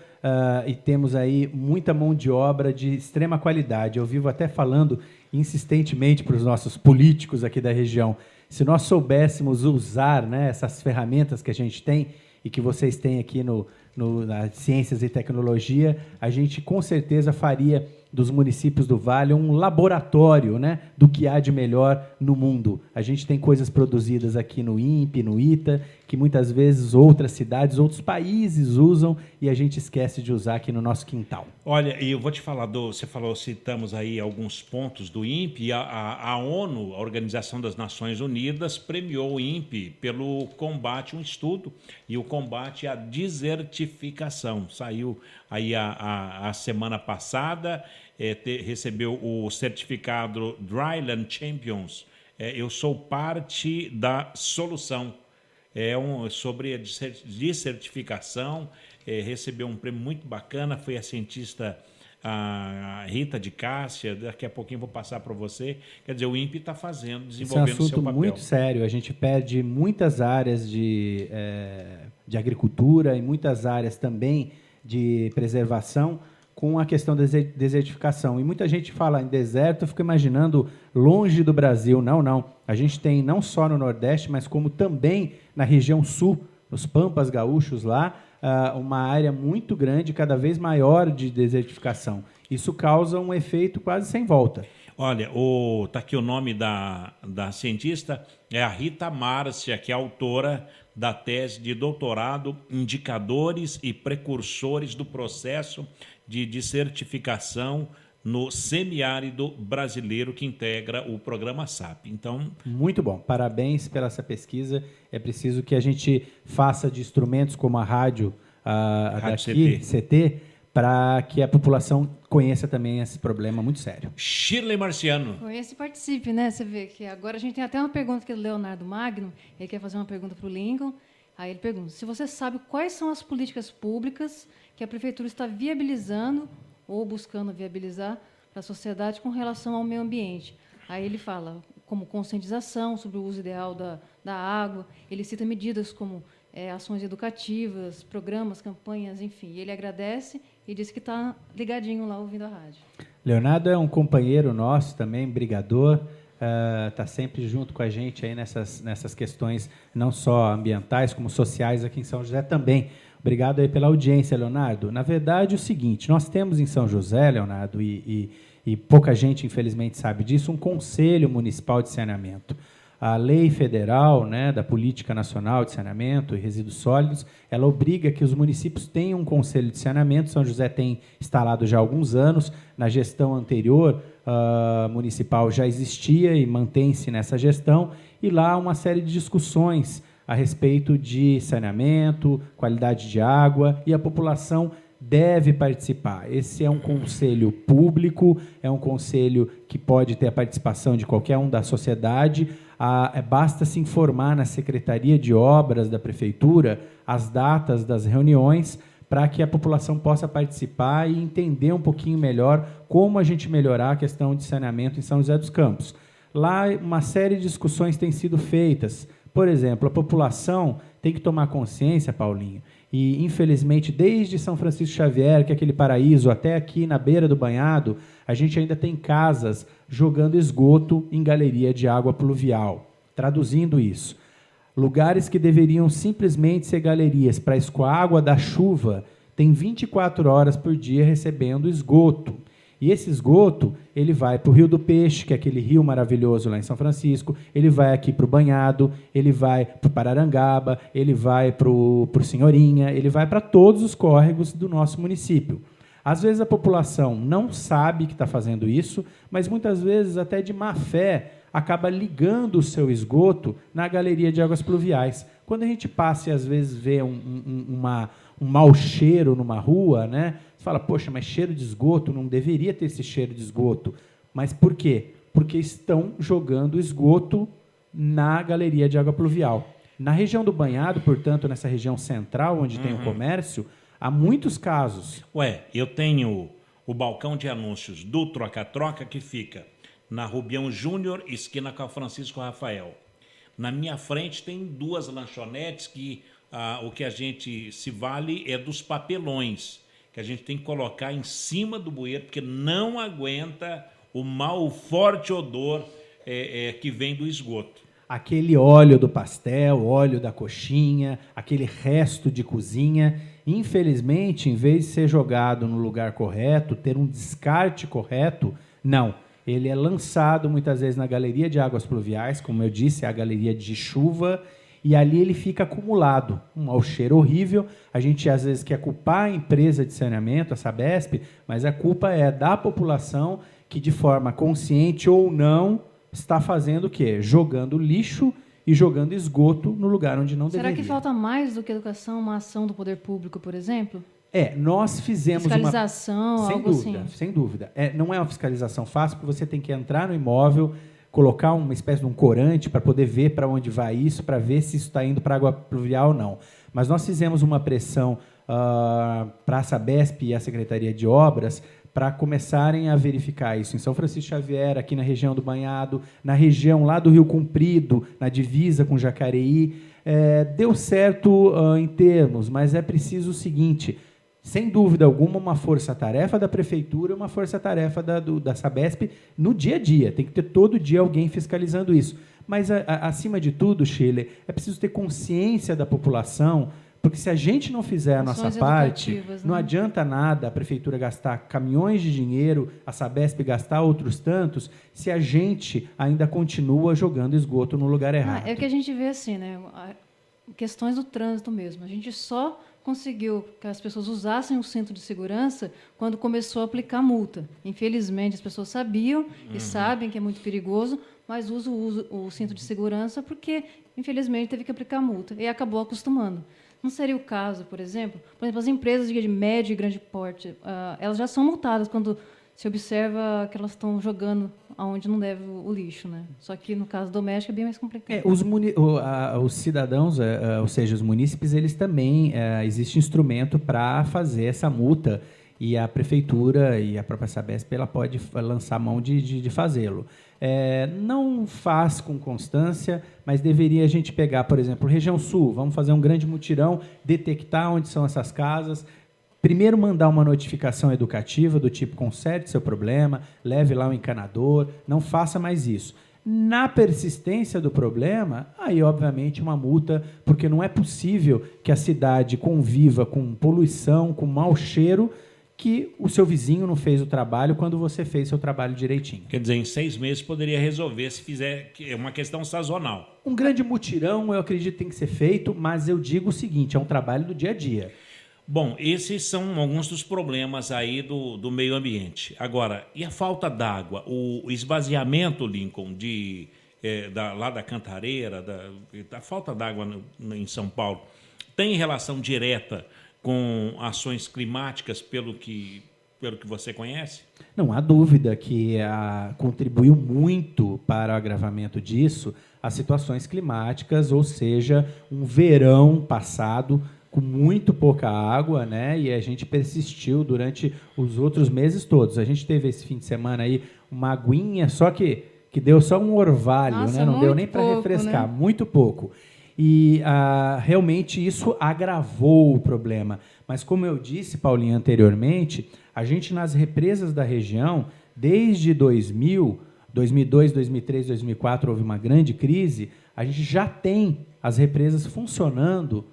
e temos aí muita mão de obra de extrema qualidade. Eu vivo até falando insistentemente para os nossos políticos aqui da região, se nós soubéssemos usar, né, essas ferramentas que a gente tem e que vocês têm aqui na Ciências e Tecnologia, a gente com certeza faria dos municípios do Vale um laboratório, né, do que há de melhor no mundo. A gente tem coisas produzidas aqui no INPE, no ITA, que muitas vezes outras cidades, outros países usam e a gente esquece de usar aqui no nosso quintal. Olha, e eu vou te falar, você falou, citamos aí alguns pontos do INPE, a ONU, a Organização das Nações Unidas, premiou o INPE pelo combate, um estudo, e o combate à desertificação. Saiu aí a semana passada, recebeu o certificado Dryland Champions. Eu sou parte da solução. Sobre a desertificação, recebeu um prêmio muito bacana, foi a cientista a Rita de Cássia, daqui a pouquinho vou passar para você. Quer dizer, o INPE está desenvolvendo seu papel. Esse é um assunto muito sério, a gente perde muitas áreas de agricultura e muitas áreas também de preservação com a questão da desertificação. E muita gente fala em deserto, eu fico imaginando longe do Brasil. Não. A gente tem não só no Nordeste, mas como também na região sul, nos Pampas Gaúchos lá, uma área muito grande, cada vez maior de desertificação. Isso causa um efeito quase sem volta. Olha, tá aqui o nome da cientista, é a Rita Márcia, que é autora da tese de doutorado Indicadores e Precursores do Processo de Desertificação no Semiárido Brasileiro, que integra o programa SAP. Então, muito bom, parabéns pela essa pesquisa. É preciso que a gente faça de instrumentos como a rádio daqui, CT, para que a população conheça também esse problema muito sério. Shirley Marciano. Conheça e participe, né? Você vê que agora a gente tem até uma pergunta aqui do Leonardo Magno, ele quer fazer uma pergunta para o Lincoln. Aí ele pergunta, se você sabe quais são as políticas públicas que a Prefeitura está viabilizando ou buscando viabilizar para a sociedade com relação ao meio ambiente. Aí ele fala como conscientização sobre o uso ideal da água, ele cita medidas como ações educativas, programas, campanhas, enfim. E ele agradece e diz que está ligadinho lá ouvindo a rádio. Leonardo é um companheiro nosso também, brigador, está sempre junto com a gente aí nessas questões não só ambientais, como sociais aqui em São José também. Obrigado aí pela audiência, Leonardo. Na verdade, é o seguinte, nós temos em São José, Leonardo, e pouca gente, infelizmente, sabe disso, um Conselho Municipal de Saneamento. A lei federal, né, da Política Nacional de Saneamento e Resíduos Sólidos, ela obriga que os municípios tenham um conselho de saneamento. São José tem instalado já há alguns anos. Na gestão anterior municipal já existia e mantém-se nessa gestão. E lá uma série de discussões a respeito de saneamento, qualidade de água, e a população deve participar. Esse é um conselho público, é um conselho que pode ter a participação de qualquer um da sociedade. Basta se informar na Secretaria de Obras da Prefeitura as datas das reuniões para que a população possa participar e entender um pouquinho melhor como a gente melhorar a questão de saneamento em São José dos Campos. Lá, uma série de discussões têm sido feitas. Por exemplo, a população tem que tomar consciência, Paulinho, e, infelizmente, desde São Francisco Xavier, que é aquele paraíso, até aqui na beira do banhado, a gente ainda tem casas jogando esgoto em galeria de água pluvial. Traduzindo isso, lugares que deveriam simplesmente ser galerias para escoar água da chuva, tem 24 horas por dia recebendo esgoto. E esse esgoto, ele vai para o Rio do Peixe, que é aquele rio maravilhoso lá em São Francisco, ele vai aqui para o Banhado, ele vai para o Pararangaba, ele vai para o Senhorinha, ele vai para todos os córregos do nosso município. Às vezes a população não sabe que está fazendo isso, mas muitas vezes até de má fé acaba ligando o seu esgoto na galeria de águas pluviais. Quando a gente passa e às vezes vê um mau cheiro numa rua, né? Você fala, poxa, mas cheiro de esgoto, não deveria ter esse cheiro de esgoto. Mas por quê? Porque estão jogando esgoto na galeria de água pluvial. Na região do Banhado, portanto, nessa região central, onde tem o comércio, há muitos casos. Eu tenho o balcão de anúncios do Troca-Troca, que fica na Rubião Júnior, esquina com a Francisco Rafael. Na minha frente tem 2 lanchonetes que o que a gente se vale é dos papelões, que a gente tem que colocar em cima do bueiro, porque não aguenta o forte odor que vem do esgoto. Aquele óleo do pastel, óleo da coxinha, aquele resto de cozinha, infelizmente, em vez de ser jogado no lugar correto, ter um descarte correto, não. Ele é lançado muitas vezes na galeria de águas pluviais, como eu disse, é a galeria de chuva, e ali ele fica acumulado. Um mau cheiro horrível. A gente às vezes quer culpar a empresa de saneamento, a Sabesp, mas a culpa é da população que, de forma consciente ou não, está fazendo o quê? Jogando lixo e jogando esgoto no lugar onde não deveria. Será que falta mais do que educação, uma ação do poder público, por exemplo? Nós fizemos fiscalização, algo assim. Sem dúvida. Não é uma fiscalização fácil, porque você tem que entrar no imóvel, colocar uma espécie de um corante para poder ver para onde vai isso, para ver se isso está indo para água pluvial ou não. Mas nós fizemos uma pressão para a Sabesp e a Secretaria de Obras para começarem a verificar isso em São Francisco Xavier, aqui na região do Banhado, na região lá do Rio Comprido, na divisa com Jacareí. Deu certo em termos, mas é preciso o seguinte, sem dúvida alguma, uma força-tarefa da Prefeitura e uma força-tarefa da Sabesp no dia a dia. Tem que ter todo dia alguém fiscalizando isso. Mas, acima de tudo, Shirley, é preciso ter consciência da população, porque se a gente não fizer a nossa parte, não adianta nada a Prefeitura gastar caminhões de dinheiro, a Sabesp gastar outros tantos, se a gente ainda continua jogando esgoto no lugar errado. É o que a gente vê assim, né? Questões do trânsito mesmo. A gente só conseguiu que as pessoas usassem o cinto de segurança quando começou a aplicar multa. Infelizmente, as pessoas sabiam e sabem que é muito perigoso, mas usam o cinto de segurança porque, infelizmente, teve que aplicar multa e acabou acostumando. Não seria o caso, por exemplo, as empresas de médio e grande porte, elas já são multadas quando se observa que elas estão jogando aonde não deve o lixo, né? Só que no caso doméstico é bem mais complicado. Os cidadãos, ou seja, os munícipes, eles também, existe instrumento para fazer essa multa e a Prefeitura e a própria Sabesp ela pode lançar mão de fazê-lo. Não faz com constância, mas deveria a gente pegar, por exemplo, região sul, vamos fazer um grande mutirão, detectar onde são essas casas, primeiro mandar uma notificação educativa do tipo, conserte seu problema, leve lá o encanador, não faça mais isso. Na persistência do problema, aí, obviamente, uma multa, porque não é possível que a cidade conviva com poluição, com mau cheiro, que o seu vizinho não fez o trabalho quando você fez seu trabalho direitinho. Quer dizer, em 6 meses poderia resolver se fizer, é uma questão sazonal. Um grande mutirão, eu acredito que tem que ser feito, mas eu digo o seguinte, é um trabalho do dia a dia. Bom, esses são alguns dos problemas aí do meio ambiente. Agora, e a falta d'água? O esvaziamento, Lincoln, lá da Cantareira, da falta d'água em São Paulo, tem relação direta com ações climáticas, pelo que você conhece? Não há dúvida que contribuiu muito para o agravamento disso as situações climáticas, ou seja, um verão passado com muito pouca água, né? E a gente persistiu durante os outros meses todos. A gente teve esse fim de semana aí uma aguinha, só que deu só um orvalho, Nossa, né? Não deu nem para refrescar, né? Muito pouco. E realmente isso agravou o problema. Mas, como eu disse, Paulinho, anteriormente, a gente nas represas da região, desde 2000, 2002, 2003, 2004, houve uma grande crise, a gente já tem as represas funcionando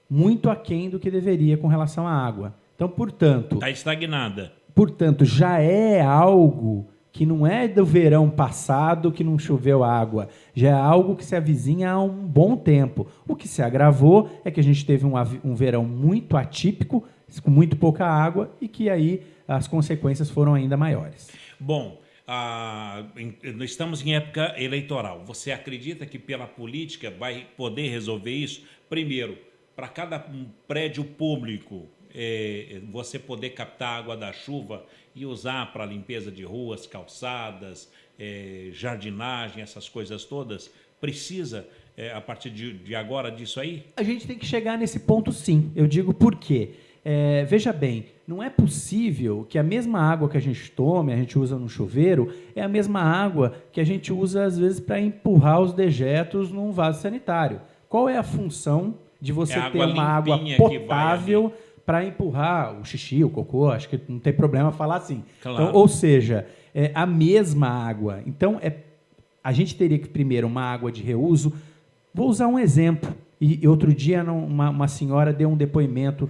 muito aquém do que deveria com relação à água. Então, portanto... Está estagnada. Portanto, já é algo que não é do verão passado que não choveu água, já é algo que se avizinha há um bom tempo. O que se agravou é que a gente teve um verão muito atípico, com muito pouca água, e que aí as consequências foram ainda maiores. Bom, estamos em época eleitoral. Você acredita que pela política vai poder resolver isso? Primeiro, para cada prédio público, você poder captar água da chuva e usar para limpeza de ruas, calçadas, jardinagem, essas coisas todas, precisa, a partir de agora, disso aí? A gente tem que chegar nesse ponto, sim. Eu digo por quê. Veja bem, não é possível que a mesma água que a gente tome, a gente usa no chuveiro, é a mesma água que a gente usa, às vezes, para empurrar os dejetos num vaso sanitário. Qual é a função de você ter uma água potável para empurrar o xixi, o cocô? Acho que não tem problema falar assim. Claro. Então, ou seja, é a mesma água. Então, a gente teria que, primeiro, uma água de reuso. Vou usar um exemplo. E outro dia uma senhora deu um depoimento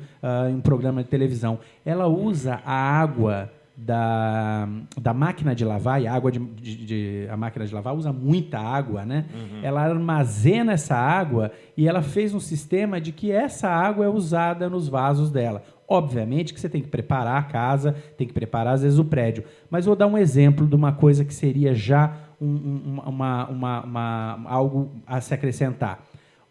em um programa de televisão. Ela usa a água da máquina de lavar, e a água a máquina de lavar usa muita água, né? Uhum. Ela armazena essa água e ela fez um sistema de que essa água é usada nos vasos dela. Obviamente que você tem que preparar a casa, tem que preparar, às vezes, o prédio. Mas vou dar um exemplo de uma coisa que seria já algo a se acrescentar.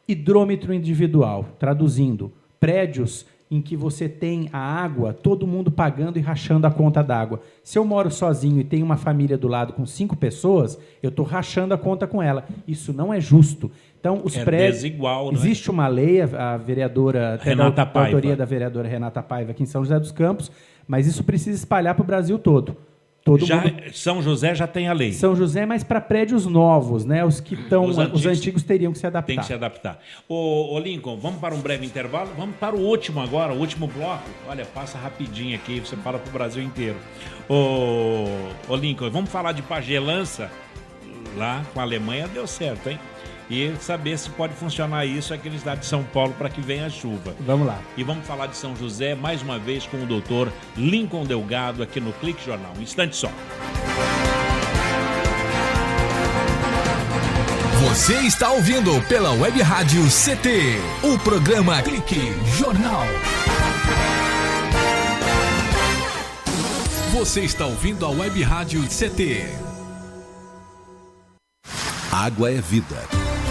Hidrômetro individual, traduzindo, prédios em que você tem a água, todo mundo pagando e rachando a conta d'água. Se eu moro sozinho e tenho uma família do lado com 5 pessoas, eu estou rachando a conta com ela. Isso não é justo. Então, os prédios... desigual, né? Existe uma lei, a vereadora... Renata Paiva. A autoria da vereadora Renata Paiva aqui em São José dos Campos, mas isso precisa espalhar para o Brasil todo. São José já tem a lei. São José, mas para prédios novos, né? Os antigos teriam que se adaptar. Tem que se adaptar. Ô Lincoln, vamos para um breve intervalo? Vamos para o último agora, o último bloco. Olha, passa rapidinho aqui, você fala para o Brasil inteiro. Ô Lincoln, vamos falar de pagelança? Lá com a Alemanha deu certo, hein? E saber se pode funcionar isso aqui na cidade de São Paulo para que venha a chuva. Vamos lá. E vamos falar de São José mais uma vez com o doutor Lincoln Delgado aqui no Clique Jornal. Um instante só. Você está ouvindo pela Web Rádio CT, o programa Clique Jornal. Você está ouvindo a Web Rádio CT. Água é vida.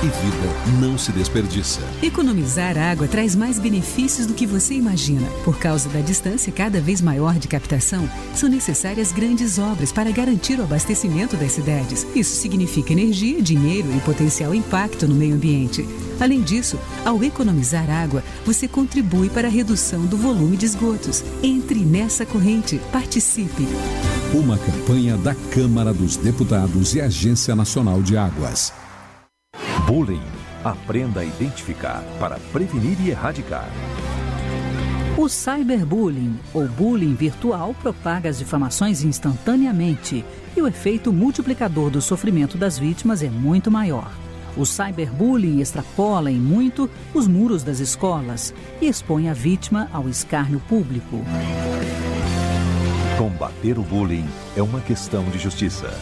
E vida não se desperdiça. Economizar água traz mais benefícios do que você imagina. Por causa da distância cada vez maior de captação, são necessárias grandes obras para garantir o abastecimento das cidades. Isso significa energia, dinheiro e potencial impacto no meio ambiente. Além disso, ao economizar água, você contribui para a redução do volume de esgotos. Entre nessa corrente, participe. Uma campanha da Câmara dos Deputados e Agência Nacional de Águas. Bullying. Aprenda a identificar para prevenir e erradicar. O cyberbullying, ou bullying virtual, propaga as difamações instantaneamente e o efeito multiplicador do sofrimento das vítimas é muito maior. O cyberbullying extrapola em muito os muros das escolas e expõe a vítima ao escárnio público. Combater o bullying é uma questão de justiça.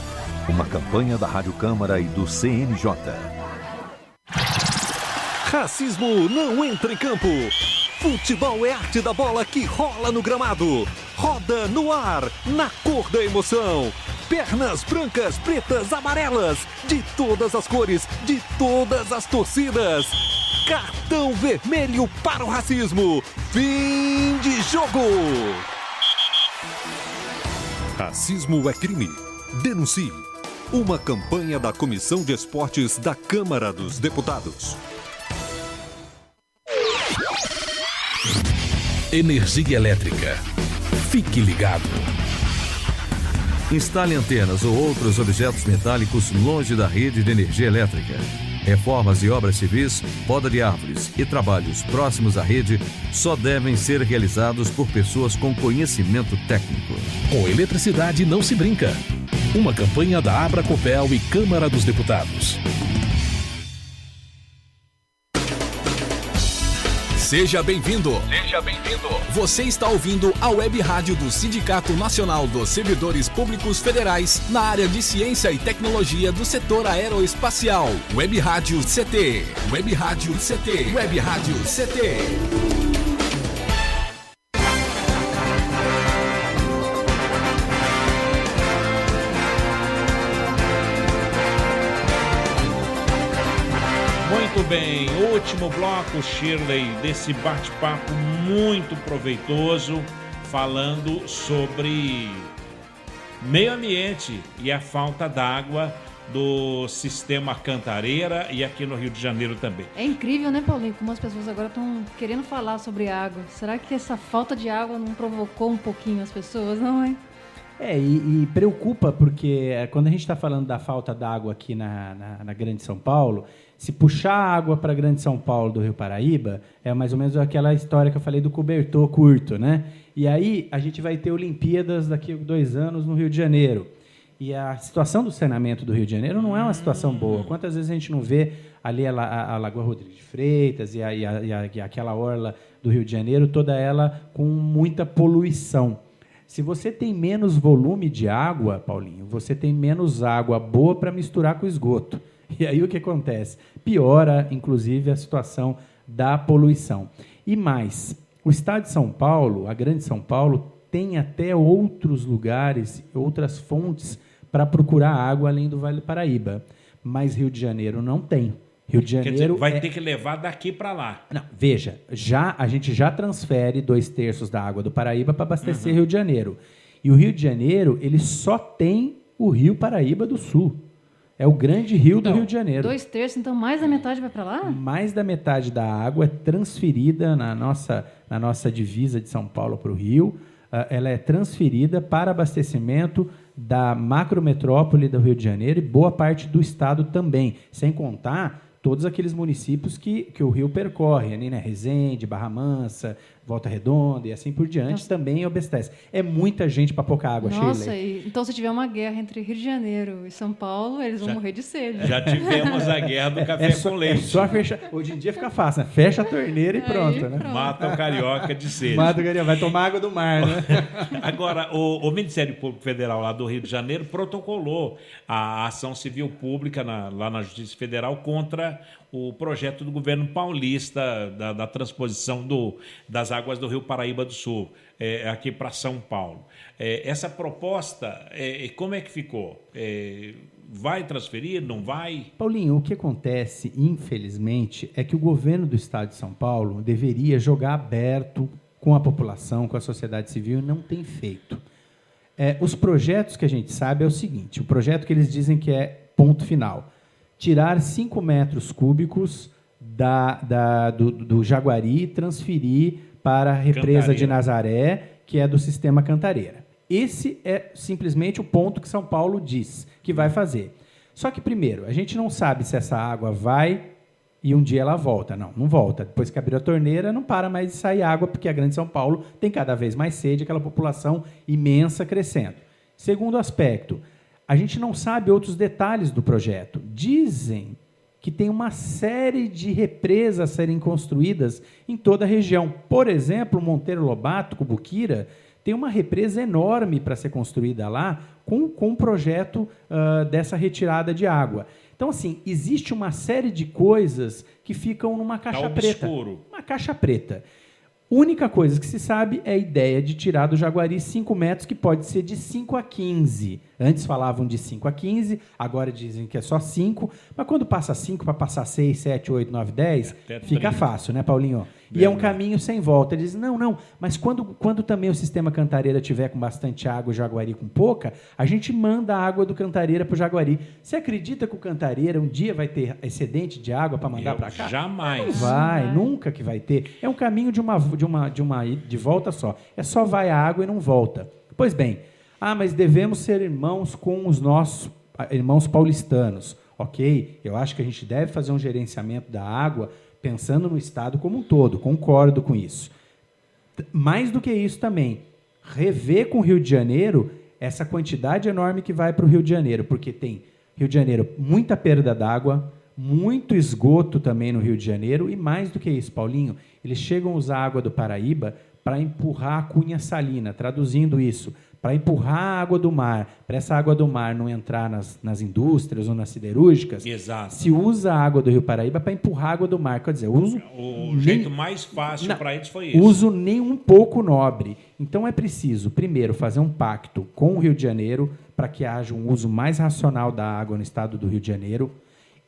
Uma campanha da Rádio Câmara e do CNJ. Racismo não entra em campo. Futebol é arte da bola que rola no gramado. Roda no ar, na cor da emoção. Pernas brancas, pretas, amarelas. De todas as cores, de todas as torcidas. Cartão vermelho para o racismo. Fim de jogo. Racismo é crime. Denuncie. Uma campanha da Comissão de Esportes da Câmara dos Deputados. Energia elétrica. Fique ligado. Instale antenas ou outros objetos metálicos longe da rede de energia elétrica. Reformas e obras civis, poda de árvores e trabalhos próximos à rede só devem ser realizados por pessoas com conhecimento técnico. Com eletricidade não se brinca. Uma campanha da Abracopel e Câmara dos Deputados. Seja bem-vindo. Seja bem-vindo. Você está ouvindo a Web Rádio do Sindicato Nacional dos Servidores Públicos Federais na área de Ciência e Tecnologia do setor aeroespacial. Web Rádio CT. Web Rádio CT. Web Rádio CT. Muito bem, último bloco, Shirley, desse bate-papo muito proveitoso, falando sobre meio ambiente e a falta d'água do sistema Cantareira e aqui no Rio de Janeiro também. É incrível, né, Paulinho, como as pessoas agora estão querendo falar sobre água. Será que essa falta de água não provocou um pouquinho as pessoas, não é? E preocupa porque quando a gente está falando da falta d'água aqui na Grande São Paulo, se puxar a água para a Grande São Paulo do Rio Paraíba, é mais ou menos aquela história que eu falei do cobertor curto, né? E aí a gente vai ter Olimpíadas daqui a 2 anos no Rio de Janeiro. E a situação do saneamento do Rio de Janeiro não é uma situação boa. Quantas vezes a gente não vê ali a Lagoa Rodrigues de Freitas e aquela orla do Rio de Janeiro, toda ela com muita poluição. Se você tem menos volume de água, Paulinho, você tem menos água boa para misturar com o esgoto. E aí o que acontece? Piora, inclusive, a situação da poluição. E mais, o estado de São Paulo, a Grande São Paulo, tem até outros lugares, outras fontes para procurar água além do Vale do Paraíba. Mas Rio de Janeiro não tem. Rio de Janeiro quer dizer, vai ter que levar daqui para lá. Não, veja, a gente já transfere 2/3 da água do Paraíba para abastecer Rio de Janeiro. E o Rio de Janeiro, ele só tem o Rio Paraíba do Sul. É o grande rio do Rio de Janeiro. 2/3, então mais da metade vai para lá? Mais da metade da água é transferida na nossa divisa de São Paulo para o Rio. Ela é transferida para abastecimento da macrometrópole do Rio de Janeiro e boa parte do estado também, sem contar todos aqueles municípios que o rio percorre, ali, né? Resende, Barra Mansa, Volta Redonda e assim por diante, nossa, também abastece. É muita gente para pouca água, nossa, Shirley. Então se tiver uma guerra entre Rio de Janeiro e São Paulo, eles vão morrer de sede. Já tivemos a guerra do café com leite. É só fechar. Hoje em dia fica fácil, né? Fecha a torneira e pronto, né? Mata o carioca de sede. Mata o carioca, vai tomar água do mar, né? Agora, o Ministério Público Federal lá do Rio de Janeiro protocolou a ação civil pública lá na Justiça Federal contra o projeto do governo paulista da transposição das águas do Rio Paraíba do Sul aqui para São Paulo. Essa proposta, como é que ficou? Vai transferir? Não vai? Paulinho, o que acontece, infelizmente, é que o governo do estado de São Paulo deveria jogar aberto com a população, com a sociedade civil, e não tem feito. Os projetos que a gente sabe é o seguinte, o projeto que eles dizem que é ponto final, tirar 5 metros cúbicos do Jaguari e transferir para a represa de Nazaré, que é do sistema Cantareira. Esse é simplesmente o ponto que São Paulo diz que vai fazer. Só que, primeiro, a gente não sabe se essa água vai e um dia ela volta. Não volta. Depois que abrir a torneira, não para mais de sair água, porque a Grande São Paulo tem cada vez mais sede, aquela população imensa crescendo. Segundo aspecto, a gente não sabe outros detalhes do projeto. Dizem que tem uma série de represas a serem construídas em toda a região. Por exemplo, Monteiro Lobato, Cubuquira, tem uma represa enorme para ser construída lá com um projeto dessa retirada de água. Então, assim, existe uma série de coisas que ficam numa caixa preta. Uma caixa preta. Única coisa que se sabe é a ideia de tirar do Jaguari 5 metros, que pode ser de 5 a 15. Antes falavam de 5 a 15, agora dizem que é só 5. Mas quando passa 5 para passar 6, 7, 8, 9, 10, fica fácil, né, Paulinho? E é um caminho sem volta. Eles dizem, não, mas quando também o sistema Cantareira tiver com bastante água e o Jaguari com pouca, a gente manda a água do Cantareira para o Jaguari. Você acredita que o Cantareira um dia vai ter excedente de água para mandar para cá? Jamais. Não vai, nunca que vai ter. É um caminho de volta só. É só vai a água e não volta. Pois bem, mas devemos ser irmãos com os nossos irmãos paulistanos. Ok, eu acho que a gente deve fazer um gerenciamento da água pensando no estado como um todo, concordo com isso. Mais do que isso também, rever com o Rio de Janeiro essa quantidade enorme que vai para o Rio de Janeiro, porque tem Rio de Janeiro muita perda d'água, muito esgoto também no Rio de Janeiro, e mais do que isso, Paulinho, eles chegam a usar a água do Paraíba para empurrar a cunha salina, traduzindo isso, para empurrar a água do mar, para essa água do mar não entrar nas indústrias ou nas siderúrgicas. Exato. Se usa a água do Rio Paraíba para empurrar a água do mar. Quer dizer, o jeito mais fácil para eles foi isso. Uso nem um pouco nobre. Então é preciso, primeiro, fazer um pacto com o Rio de Janeiro para que haja um uso mais racional da água no estado do Rio de Janeiro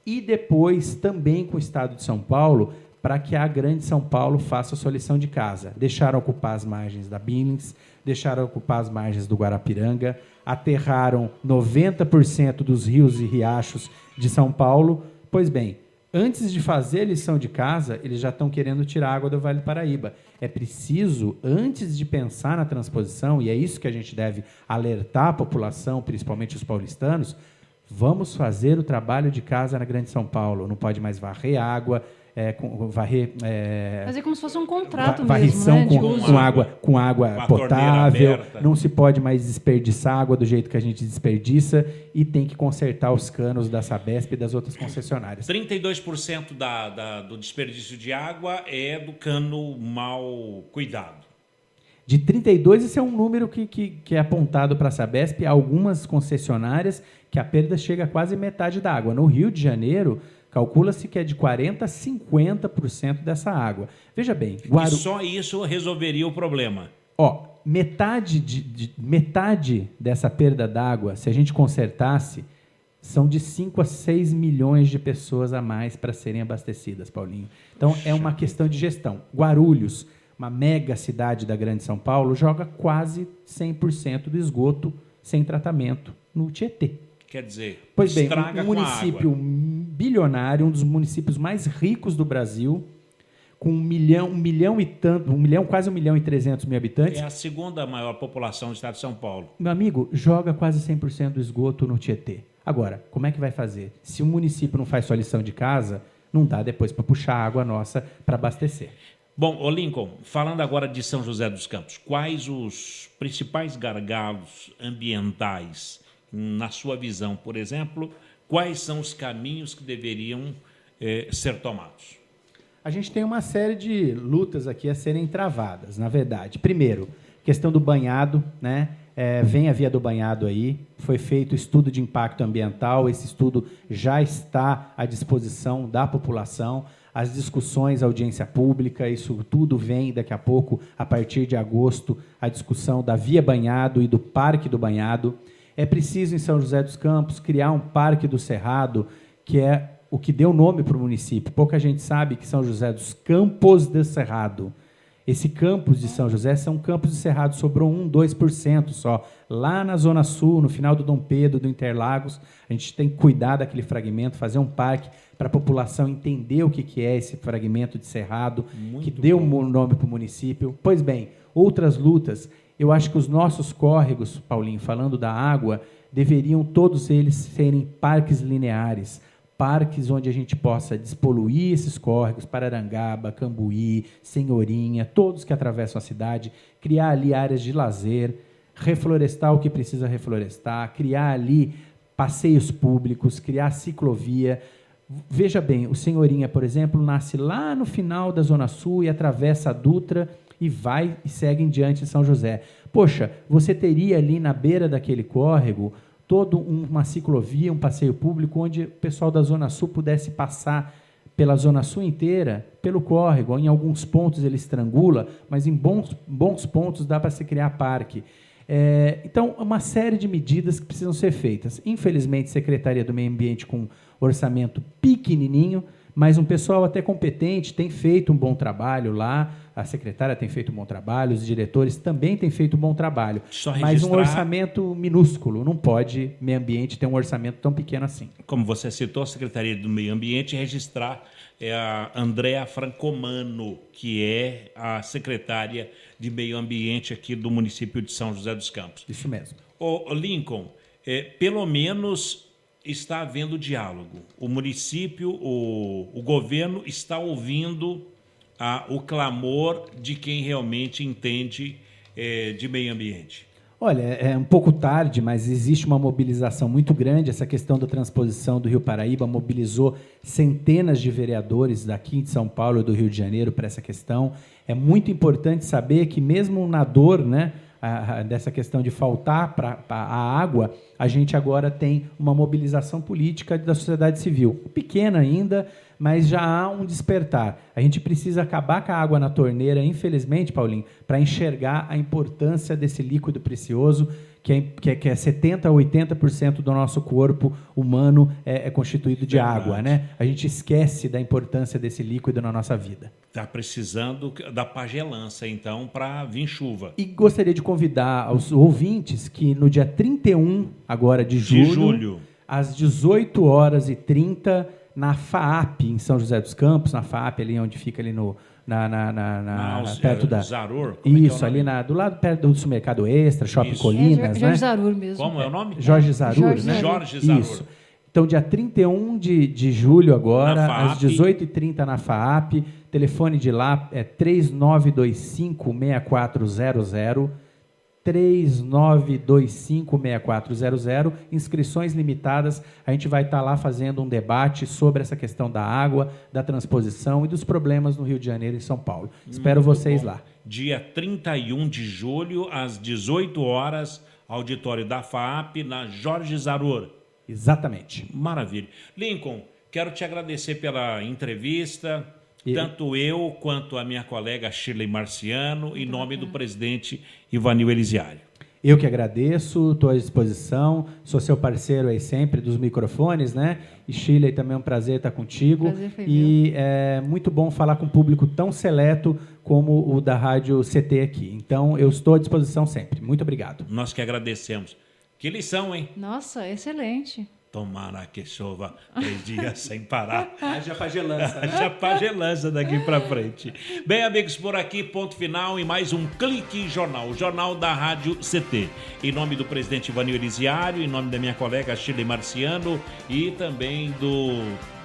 e depois também com o Estado de São Paulo, para que a Grande São Paulo faça a sua lição de casa. Deixaram ocupar as margens da Billings, deixaram ocupar as margens do Guarapiranga, aterraram 90% dos rios e riachos de São Paulo. Pois bem, antes de fazer a lição de casa, eles já estão querendo tirar água do Vale do Paraíba. É preciso, antes de pensar na transposição, e é isso que a gente deve alertar a população, principalmente os paulistanos, vamos fazer o trabalho de casa na Grande São Paulo. Não pode mais varrer água, fazer como se fosse um contrato varrição mesmo, né? com água potável. Não se pode mais desperdiçar água do jeito que a gente desperdiça e tem que consertar os canos da Sabesp e das outras concessionárias. 32% do desperdício de água é do cano mal cuidado. De 32, esse é um número que é apontado para a Sabesp. Há algumas concessionárias que a perda chega a quase metade da água. No Rio de Janeiro, calcula-se que é de 40% a 50% dessa água. Veja bem... E só isso resolveria o problema. Metade dessa perda d'água, se a gente consertasse, são de 5 a 6 milhões de pessoas a mais para serem abastecidas, Paulinho. Então, é uma questão de gestão. Guarulhos, uma mega cidade da Grande São Paulo, joga quase 100% do esgoto sem tratamento no Tietê. Quer dizer, pois bem, estraga um município bilionário, um dos municípios mais ricos do Brasil, com 1 milhão e tanto, quase 1 milhão e 300 mil habitantes. É a segunda maior população do estado de São Paulo. Meu amigo, joga quase 100% do esgoto no Tietê. Agora, como é que vai fazer? Se o município não faz sua lição de casa, não dá depois para puxar água nossa para abastecer. Bom, Lincoln, falando agora de São José dos Campos, quais os principais gargalos ambientais, na sua visão, por exemplo, quais são os caminhos que deveriam ser tomados? A gente tem uma série de lutas aqui a serem travadas, na verdade. Primeiro, questão do banhado, né? Vem a via do banhado aí, foi feito estudo de impacto ambiental, esse estudo já está à disposição da população, as discussões, audiência pública, isso tudo vem daqui a pouco, a partir de agosto, a discussão da via banhado e do parque do banhado. É preciso, em São José dos Campos, criar um parque do Cerrado, que é o que deu nome para o município. Pouca gente sabe que São José dos Campos do Cerrado. Esse campus de São José são campos de Cerrado, sobrou 2% só. Lá na Zona Sul, no final do Dom Pedro, do Interlagos, a gente tem que cuidar daquele fragmento, fazer um parque para a população entender o que é esse fragmento de Cerrado, que deu um nome para o município. Pois bem, outras lutas. Eu acho que os nossos córregos, Paulinho, falando da água, deveriam todos eles serem parques lineares, parques onde a gente possa despoluir esses córregos, Pararangaba, Cambuí, Senhorinha, todos que atravessam a cidade, criar ali áreas de lazer, reflorestar o que precisa reflorestar, criar ali passeios públicos, criar ciclovia. Veja bem, o Senhorinha, por exemplo, nasce lá no final da Zona Sul e atravessa a Dutra e vai e segue em diante em São José. Poxa, você teria ali na beira daquele córrego toda uma ciclovia, um passeio público, onde o pessoal da Zona Sul pudesse passar pela Zona Sul inteira, pelo córrego. Em alguns pontos ele estrangula, mas em bons pontos dá para se criar parque. Então, uma série de medidas que precisam ser feitas. Infelizmente, a Secretaria do Meio Ambiente com orçamento pequenininho, mas um pessoal até competente tem feito um bom trabalho lá, a secretária tem feito um bom trabalho, os diretores também têm feito um bom trabalho, mas um orçamento minúsculo, não pode meio ambiente ter um orçamento tão pequeno assim. Como você citou, a Secretaria do Meio Ambiente registrar a Andréa Francomano, que é a secretária de Meio Ambiente aqui do município de São José dos Campos. Isso mesmo. Ô, Lincoln, pelo menos está havendo diálogo. O município, o governo está ouvindo o clamor de quem realmente entende de meio ambiente. Olha, é um pouco tarde, mas existe uma mobilização muito grande. Essa questão da transposição do Rio Paraíba mobilizou centenas de vereadores daqui de São Paulo e do Rio de Janeiro para essa questão. É muito importante saber que mesmo na dor, né, dessa questão de faltar a água, a gente agora tem uma mobilização política da sociedade civil. Pequena ainda, mas já há um despertar. A gente precisa acabar com a água na torneira, infelizmente, Paulinho, para enxergar a importância desse líquido precioso, que é 70% a 80% do nosso corpo humano é constituído de água, né? A gente esquece da importância desse líquido na nossa vida. Está precisando da pagelança, então, para vir chuva. E gostaria de convidar aos ouvintes que no dia 31 agora de julho, às 18h30, na FAAP, em São José dos Campos, na FAAP, ali onde fica ali no... perto da Zarur? Isso, ali do lado perto do Supermercado Extra, Shopping Colinas, Jorge Zarur mesmo. Como é o nome? Jorge Zarur, né? Jorge Zarur. Isso. Então, dia 31 de julho agora, às 18h30 na FAAP, telefone de lá é 3925-6400, 3925-6400, inscrições limitadas. A gente vai estar lá fazendo um debate sobre essa questão da água, da transposição e dos problemas no Rio de Janeiro e São Paulo. Espero vocês lá. Dia 31 de julho, às 18 horas, auditório da FAAP, na Jorge Zarur. Exatamente. Maravilha. Lincoln, quero te agradecer pela entrevista, tanto eu quanto a minha colega Shirley Marciano, em nome do presidente Ivanil Elisiário. Eu que agradeço, estou à disposição, sou seu parceiro aí sempre dos microfones, né? E Shirley, também é um prazer estar contigo. Prazer foi e é muito bom falar com um público tão seleto como o da Rádio CT aqui. Então, eu estou à disposição sempre. Muito obrigado. Nós que agradecemos. Que lição, hein? Nossa, excelente. Tomara que chova 3 dias sem parar. Haja pagelança, né? Haja pagelança daqui para frente. Bem, amigos, por aqui, ponto final em mais um Clique Jornal, o jornal da Rádio CT. Em nome do presidente Ivanil Elisiário, em nome da minha colega Shirley Marciano e também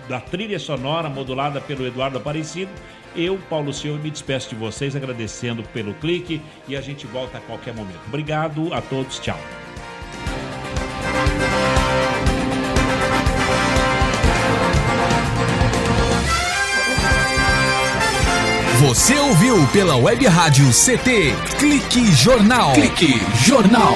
da trilha sonora modulada pelo Eduardo Aparecido, eu, Paulo Silva, me despeço de vocês agradecendo pelo clique e a gente volta a qualquer momento. Obrigado a todos, tchau. Você ouviu pela Web Rádio CT Clique Jornal. Clique Jornal.